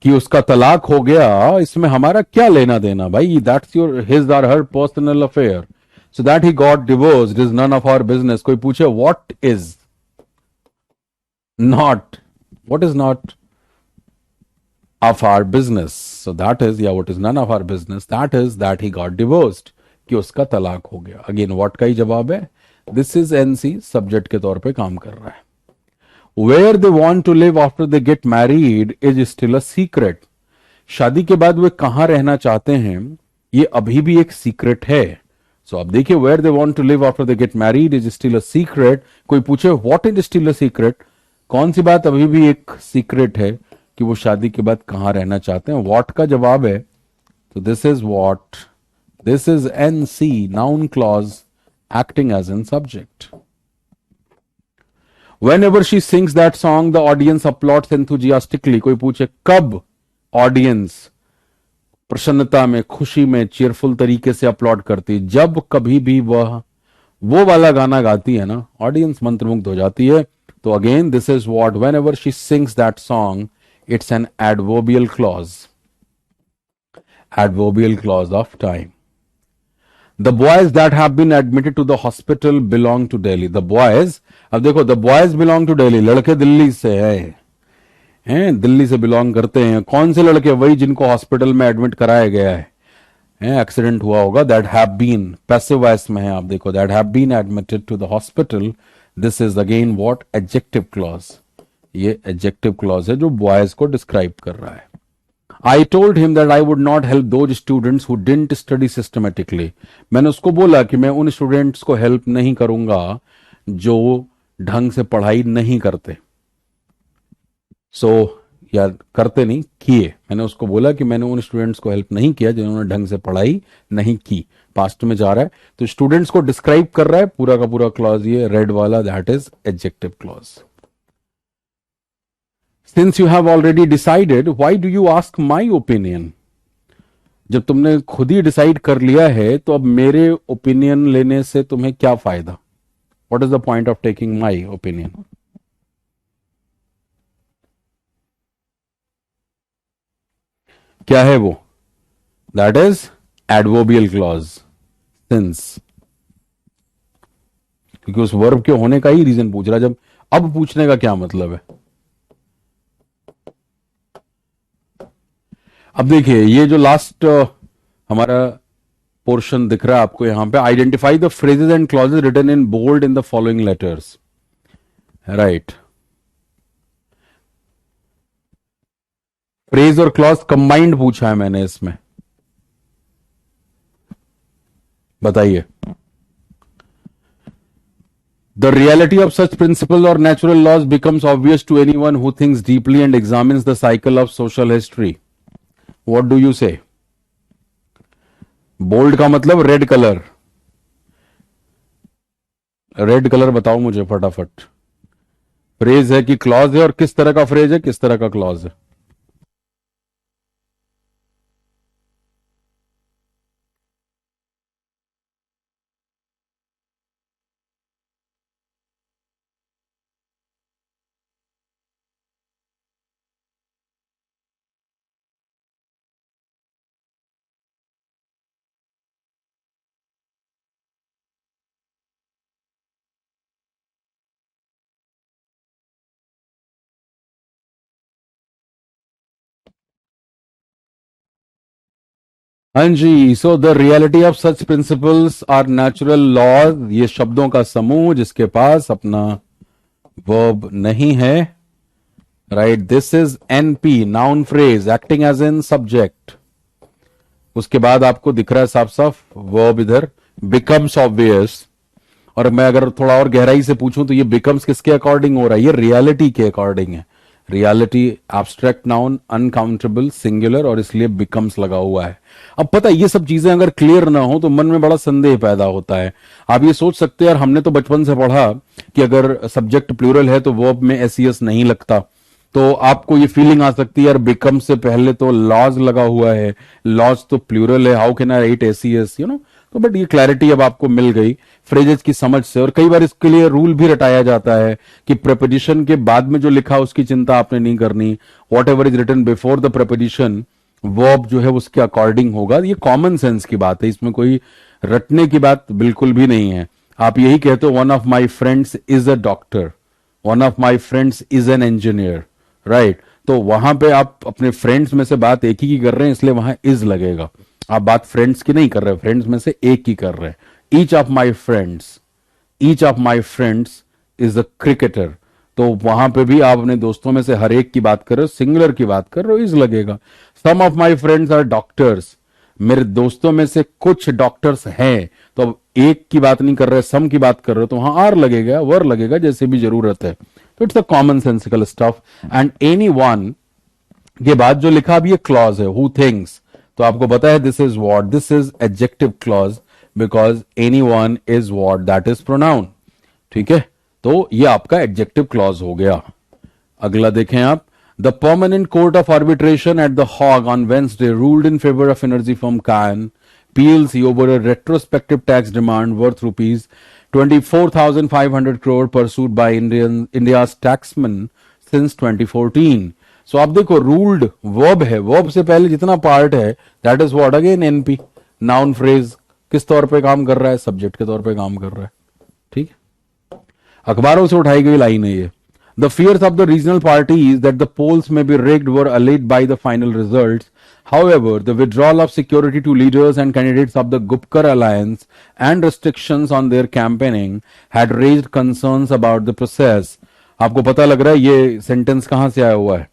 कि उसका तलाक हो गया, इसमें हमारा क्या लेना देना भाई, दैट्स योर हिज और her personal affair. So that he got divorced is none of our business. कोई पूछे what is not, what is not of our business, so that is, या what is none of our business, that is that he got divorced, कि उसका तलाक हो गया। Again what का ही जवाब है, दिस इज एनसी सब्जेक्ट के तौर पे काम कर रहा है। Where they want to live after they get married is still a secret. शादी के बाद वे कहां रहना चाहते हैं, ये अभी भी एक सीक्रेट है। सो अब देखिए, where they want to live after they get married is still a secret. कोई पूछे what is still a secret, कौन सी बात अभी भी एक सीक्रेट है, कि वो शादी के बाद कहां रहना चाहते हैं, व्हाट का जवाब है। तो this is what, this is an see, noun clause acting as an subject. Whenever she sings that song, the audience applauds enthusiastically. कोई पूछे कब ऑडियंस प्रसन्नता में, खुशी में, चीयरफुल तरीके से अपलॉड करती, जब कभी भी वह वो वाला गाना गाती है ना, ऑडियंस मंत्रमुग्ध हो जाती है। तो again this is what, whenever she sings that song, it's an adverbial clause, adverbial clause of time. The boys that have been admitted to the hospital belong to Delhi. The boys, अब देखो, the boys belong to Delhi, लड़के दिल्ली से हैं, दिल्ली से belong करते हैं। कौन से लड़के, वही जिनको हॉस्पिटल में एडमिट कराया गया है, एक्सीडेंट हुआ होगा। That have been passive voice में है, आप देखो, that have been admitted to the hospital, this is again what, adjective clause. ये एडजेक्टिव क्लॉज है जो बॉयज को डिस्क्राइब कर रहा है। I told him that I would not help those students who didn't study systematically. मैंने उसको बोला कि मैं उन स्टूडेंट्स को हेल्प नहीं करूंगा जो ढंग से पढ़ाई नहीं करते। सो या करते नहीं, किए। मैंने उसको बोला कि मैंने उन स्टूडेंट्स को हेल्प नहीं किया जिन्होंने ढंग से पढ़ाई नहीं की। पास्ट में जा रहा है, तो स्टूडेंट्स को डिस्क्राइब कर रहा है, पूरा का पूरा क्लॉज ये रेड वाला, that is adjective clause. Since you have already decided, why do you ask my opinion. जब तुमने खुद ही डिसाइड कर लिया है, तो अब मेरे ओपिनियन लेने से तुम्हें क्या फायदा, what is the point of taking my opinion. क्या है वो, that is adverbial clause, since, क्योंकि उस वर्ब के होने का ही रीजन पूछ रहा है। जब अब पूछने का क्या मतलब है। अब देखिए, ये जो लास्ट हमारा पोर्शन दिख रहा है आपको यहां पे, identify the phrases and clauses written in bold in the following letters, right. Phrase और क्लॉज कंबाइंड पूछा है मैंने इसमें, बताइए। The reality of such principles or natural laws becomes obvious to anyone who thinks deeply and examines the cycle of social history. What do you say? Bold का मतलब red colour, red colour बताओ मुझे फटाफट। Phrase है कि clause है, और किस तरह का फ्रेज है, किस तरह का क्लॉज है। हाँ जी, so the reality of such principles are natural laws, ये शब्दों का समूह जिसके पास अपना वर्ब नहीं है, right. This is NP, noun phrase acting as in subject. उसके बाद आपको दिख रहा है साफ साफ वर्ब इधर, बिकम्स ऑब्वियस। और मैं अगर थोड़ा और गहराई से पूछूं तो ये बिकम्स किसके अकॉर्डिंग हो रहा है? ये रियलिटी के अकॉर्डिंग है। Reality abstract noun, uncountable, singular, और इसलिए बिकम्स लगा हुआ है। अब पता है ये सब चीजें अगर क्लियर ना हो तो मन में बड़ा संदेह पैदा होता है। आप ये सोच सकते हैं यार हमने तो बचपन से पढ़ा कि अगर सब्जेक्ट प्लूरल है तो वर्ब में एस नहीं लगता। तो आपको ये फीलिंग आ सकती है यार बिकम से पहले तो लॉज लगा हुआ है, लॉज तो प्लूरल है, how can I right S, you know. तो बट ये क्लैरिटी अब आपको मिल गई फ्रेजेस की समझ से। और कई बार इसके लिए रूल भी रटाया जाता है कि प्रेपोजिशन के बाद में जो लिखा उसकी चिंता आपने नहीं करनी, whatever is written before the preposition verb जो है उसके अकॉर्डिंग होगा। ये कॉमन सेंस की बात है, इसमें कोई रटने की बात बिल्कुल भी नहीं है। आप यही कहते हो one of my friends is a doctor, one of my friends is an engineer, right. तो वहां पे आप अपने फ्रेंड्स में से बात एक ही की कर रहे हैं, इसलिए वहां इज लगेगा। आप बात फ्रेंड्स की नहीं कर रहे, फ्रेंड्स में से एक की कर रहे हैं। Each of my friends, each of my friends is a cricketer. तो वहां पे भी आप अपने दोस्तों में से हर एक की बात कर रहे हो, सिंगुलर की बात कर रहे हो, इज लगेगा। Some of my friends are doctors, मेरे दोस्तों में से कुछ डॉक्टर्स हैं। तो अब एक की बात नहीं कर रहे, सम की बात कर रहे हो, तो वहां आर लगेगा, वर लगेगा, जैसे भी जरूरत है। तो it's a common sensical stuff. And any one के बाद जो लिखा अब ये क्लॉज है, हु थिंक्स, तो आपको पता है this is what, this is adjective clause because any one is what, that is pronoun. ठीक है, तो ये आपका एडजेक्टिव क्लॉज हो गया। अगला देखें आप, the permanent court of arbitration at the Hague on Wednesday ruled in favour of energy firm Cairn PLC over a retrospective tax demand worth rupees 24,500 crore pursued by India's taxman since 2014. So आप देखो ruled verb है, verb से पहले जितना part है that is what, again NP, noun phrase किस तौर पे काम कर रहा है? सब्जेक्ट के तौर पे काम कर रहा है। ठीक है, अखबारों से उठाई गई लाइन है ये। The fears of the regional parties that the polls may be rigged were allayed by the final results. However, the withdrawal of security to leaders and candidates of the Gupkar alliance and restrictions on their campaigning had raised concerns about the process. आपको पता लग रहा है ये sentence कहां से आया हुआ है?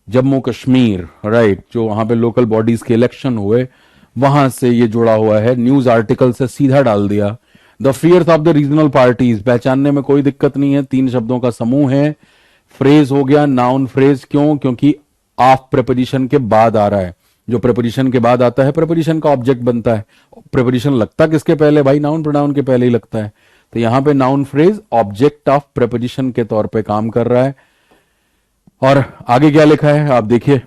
जम्मू कश्मीर, राइट, जो वहां पे लोकल बॉडीज के इलेक्शन हुए वहां से ये जुड़ा हुआ है, न्यूज आर्टिकल से सीधा डाल दिया। The fears of the regional parties, पहचानने में कोई दिक्कत नहीं है, तीन शब्दों का समूह है। फ्रेज हो गया नाउन फ्रेज, क्यों? क्योंकि ऑफ प्रेपोजिशन के बाद आ रहा है। जो प्रेपोजिशन के बाद आता है प्रेपोजिशन का ऑब्जेक्ट बनता है। प्रेपोजिशन लगता किसके पहले भाई? नाउन प्रोनाउन के पहले ही लगता है। तो यहां पे noun phrase object of preposition के तौर पे काम कर रहा है। और आगे क्या लिखा है आप देखिए,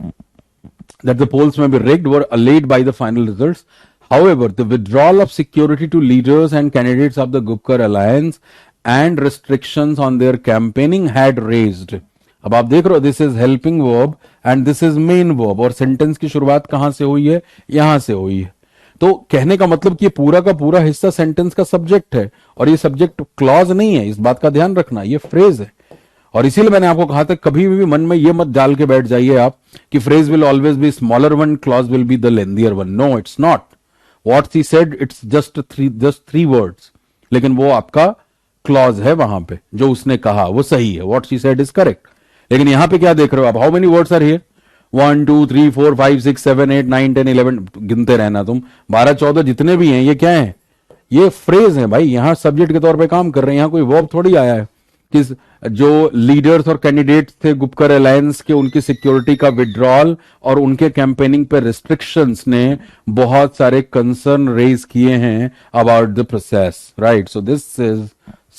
that the polls may be rigged were allayed by the final results. However, the withdrawal of security to leaders and candidates of the Gupkar alliance and restrictions on their campaigning had raised. अब आप देख रहे हो this is helping verb and this is main verb, और sentence की शुरुआत कहां से हुई है? यहां से हुई है। तो कहने का मतलब कि पूरा का पूरा हिस्सा सेंटेंस का सब्जेक्ट है, और ये सब्जेक्ट क्लॉज नहीं है, इस बात का ध्यान रखना, ये फ्रेज है। और इसीलिए मैंने आपको कहा था कभी भी मन में ये मत डाल के बैठ जाइए आप कि phrase will always be smaller one, clause will be the lengthier one. No, it's not. What she said, it's just three words, लेकिन वो आपका क्लॉज है वहां पे, जो उसने कहा वो सही है, what she said is correct. लेकिन यहां पे क्या देख रहे हो आप? How many words are here? 1 2 3 4 5 6 7 8 9 10 11, गिनते रहना तुम, 12 14 जितने भी हैं, ये क्या है? ये फ्रेज है भाई, यहां सब्जेक्ट के तौर पे काम कर रहे हैं, यहां कोई वर्ब थोड़ी आया है। किस जो लीडर्स और कैंडिडेट्स थे गुपकर अलायंस के, उनकी सिक्योरिटी का विड्रॉल और उनके कैंपेनिंग पे रिस्ट्रिक्शंस ने बहुत सारे कंसर्न रेज किए हैं about the process, right. So this is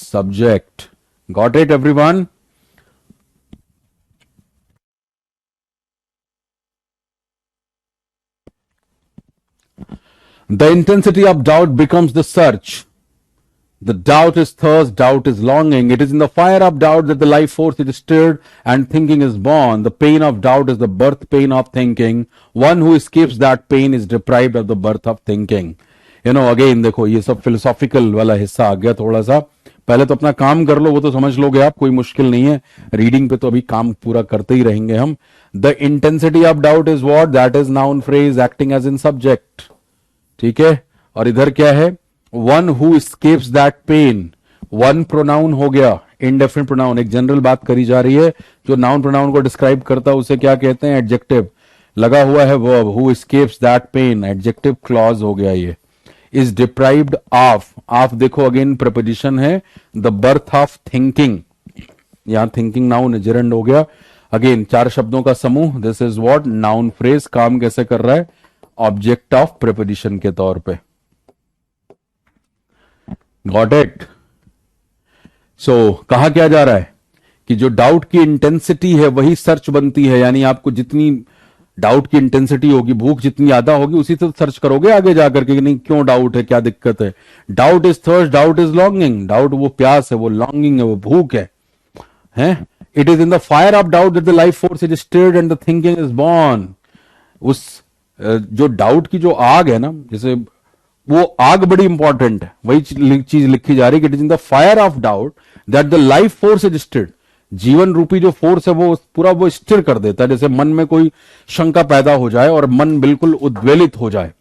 subject. Got it everyone? The intensity of doubt becomes the search. The doubt is thirst, doubt is longing. It is in the fire of doubt that the life force is stirred and thinking is born. The pain of doubt is the birth pain of thinking. One who escapes that pain is deprived of the birth of thinking. You know, again, देखो ये सब philosophical वाला हिस्सा आ गया थोड़ा सा। पहले तो अपना काम कर लो, वो तो समझ लोगे आप, कोई मुश्किल नहीं है। रीडिंग पे तो अभी काम पूरा करते ही रहेंगे हम। The intensity of doubt is what? That is noun phrase acting as in subject. ठीक है, और इधर क्या है, one who escapes that pain, one pronoun हो गया, इंडेफिनिट प्रोनाउन, एक जनरल बात करी जा रही है, जो नाउन प्रोनाउन को डिस्क्राइब करता है उसे क्या कहते हैं, एडजेक्टिव, लगा हुआ है verb, who escapes that pain, adjective clause हो गया ये, इज डिप्राइव्ड ऑफ देखो अगेन प्रपोजिशन है, द बर्थ ऑफ थिंकिंग, यहां थिंकिंग नाउन जेरेंड हो गया, अगेन चार शब्दों का समूह, this is what, noun phrase, काम कैसे कर रहा है, ऑब्जेक्ट ऑफ प्रिपोजिशन के तौर पे, गॉट इट। सो कहा क्या जा रहा है कि जो डाउट की इंटेंसिटी है वही सर्च बनती है, यानी आपको जितनी डाउट की इंटेंसिटी होगी, भूख जितनी ज्यादा होगी, उसी से सर्च करोगे आगे जाकर के, नहीं क्यों डाउट है, क्या दिक्कत है, doubt is thirst, doubt is longing, doubt वो प्यास है, वो लॉन्गिंग है, वो भूख है, हैं? It is in the fire of doubt that the life force is stirred and the thinking is born. उस जो डाउट की जो आग है ना, जैसे वो आग बड़ी इंपॉर्टेंट है, वही चीज लिखी जा रही है कि it is in the fire of doubt that the life force is stirred, जीवन रूपी जो फोर्स है वो पूरा वो स्थिर कर देता है, जैसे मन में कोई शंका पैदा हो जाए और मन बिल्कुल उद्वेलित हो जाए,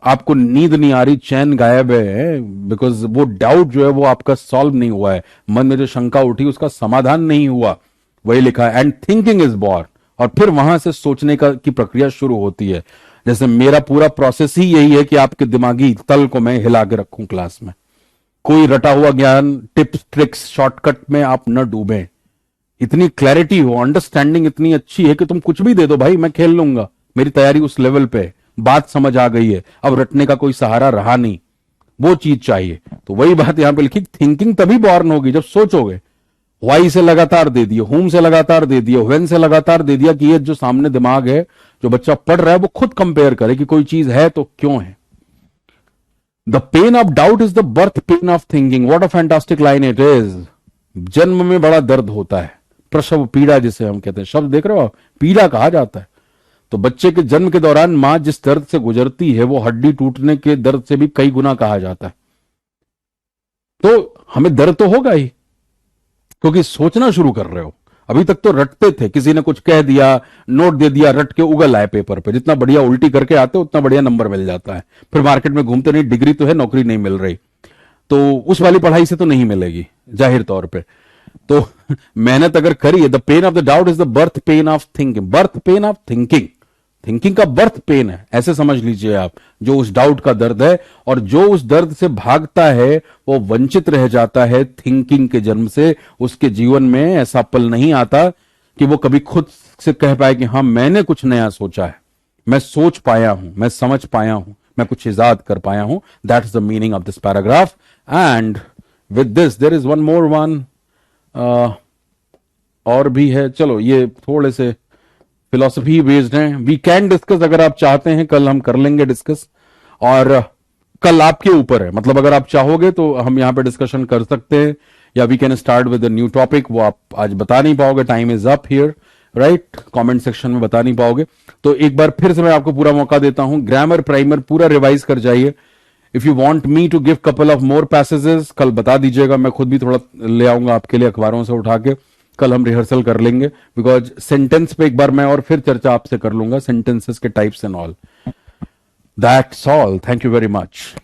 आपको नींद नहीं आ रही, चैन गायब है, बिकॉज वो डाउट जो है वो आपका सॉल्व नहीं हुआ है, मन में जो शंका उठी उसका समाधान नहीं हुआ, वही लिखा है, एंड थिंकिंग इज बॉर्न, और फिर वहां से सोचने की प्रक्रिया शुरू होती है। जैसे मेरा पूरा प्रोसेस ही यही है कि आपके दिमागी तल को मैं हिला के रखूं क्लास में, कोई रटा हुआ ज्ञान, टिप्स ट्रिक्स शॉर्टकट में आप न डूबे, इतनी क्लैरिटी हो, अंडरस्टैंडिंग इतनी अच्छी है कि तुम कुछ भी दे दो भाई मैं खेल लूंगा, मेरी तैयारी उस लेवल पे, बात समझ आ गई है, अब रटने का कोई सहारा रहा नहीं, वो चीज चाहिए। तो वही बात यहां पे लिखी, थिंकिंग तभी बॉर्न होगी जब सोचोगे, वाई से लगातार दे दिया, होम से लगातार दे दिया, व्हेन से लगातार दे दिया, कि ये जो सामने दिमाग है, जो बच्चा पढ़ रहा है, वो खुद कंपेयर करे कि कोई चीज है तो क्यों है। The pain of doubt is the birth pain of thinking, what a fantastic line it is. जन्म में बड़ा दर्द होता है, प्रसव पीड़ा जिसे हम कहते हैं, शब्द देख रहे हो आप, पीड़ा कहा जाता है। तो बच्चे के जन्म के दौरान मां जिस दर्द से गुजरती है, वो हड्डी टूटने के दर्द से भी कई गुना कहा जाता है। तो हमें दर्द तो होगा ही, क्योंकि सोचना शुरू कर रहे हो, अभी तक तो रटते थे, किसी ने कुछ कह दिया, नोट दे दिया, रट के उगल आए पेपर पे, जितना बढ़िया उल्टी करके आते उतना बढ़िया नंबर मिल जाता है, फिर मार्केट में घूमते, नहीं डिग्री तो है, नौकरी नहीं मिल रही, तो उस वाली पढ़ाई से तो नहीं मिलेगी जाहिर तौर पे। तो मेहनत अगर करिए, the pain of the doubt is the birth pain of thinking, birth pain of thinking, thinking का बर्थ पेन है, ऐसे समझ लीजिए आप, जो उस डाउट का दर्द है, और जो उस दर्द से भागता है वो वंचित रह जाता है थिंकिंग के जन्म से। उसके जीवन में ऐसा पल नहीं आता कि वो कभी खुद से कह पाए कि हाँ मैंने कुछ नया सोचा है, मैं सोच पाया हूं, मैं समझ पाया हूं, मैं कुछ इजाद कर पाया हूं। That is the meaning of this paragraph. And with this there is one more one, और भी है, चलो ये थोड़े से फिलॉसफी बेस्ड हैं, वी कैन डिस्कस, अगर आप चाहते हैं कल हम कर लेंगे डिस्कस, और कल आपके ऊपर है, मतलब अगर आप चाहोगे तो हम यहां पे डिस्कशन कर सकते हैं, या we can start with a new topic, वो आप आज बता नहीं पाओगे, time is up here, right, comment section में बता नहीं पाओगे। तो एक बार फिर से मैं आपको पूरा मौका देता हूं, ग्रामर प्राइमर पूरा रिवाइज कर जाइए। If you want me to give couple of more passages, कल बता दीजिएगा, मैं खुद भी थोड़ा ले आऊंगा आपके लिए अखबारों से उठा के, कल हम रिहर्सल कर लेंगे, बिकॉज सेंटेंस पे एक बार मैं और फिर चर्चा आपसे कर लूंगा, सेंटेंसेस के types and all. That's all, thank you very much.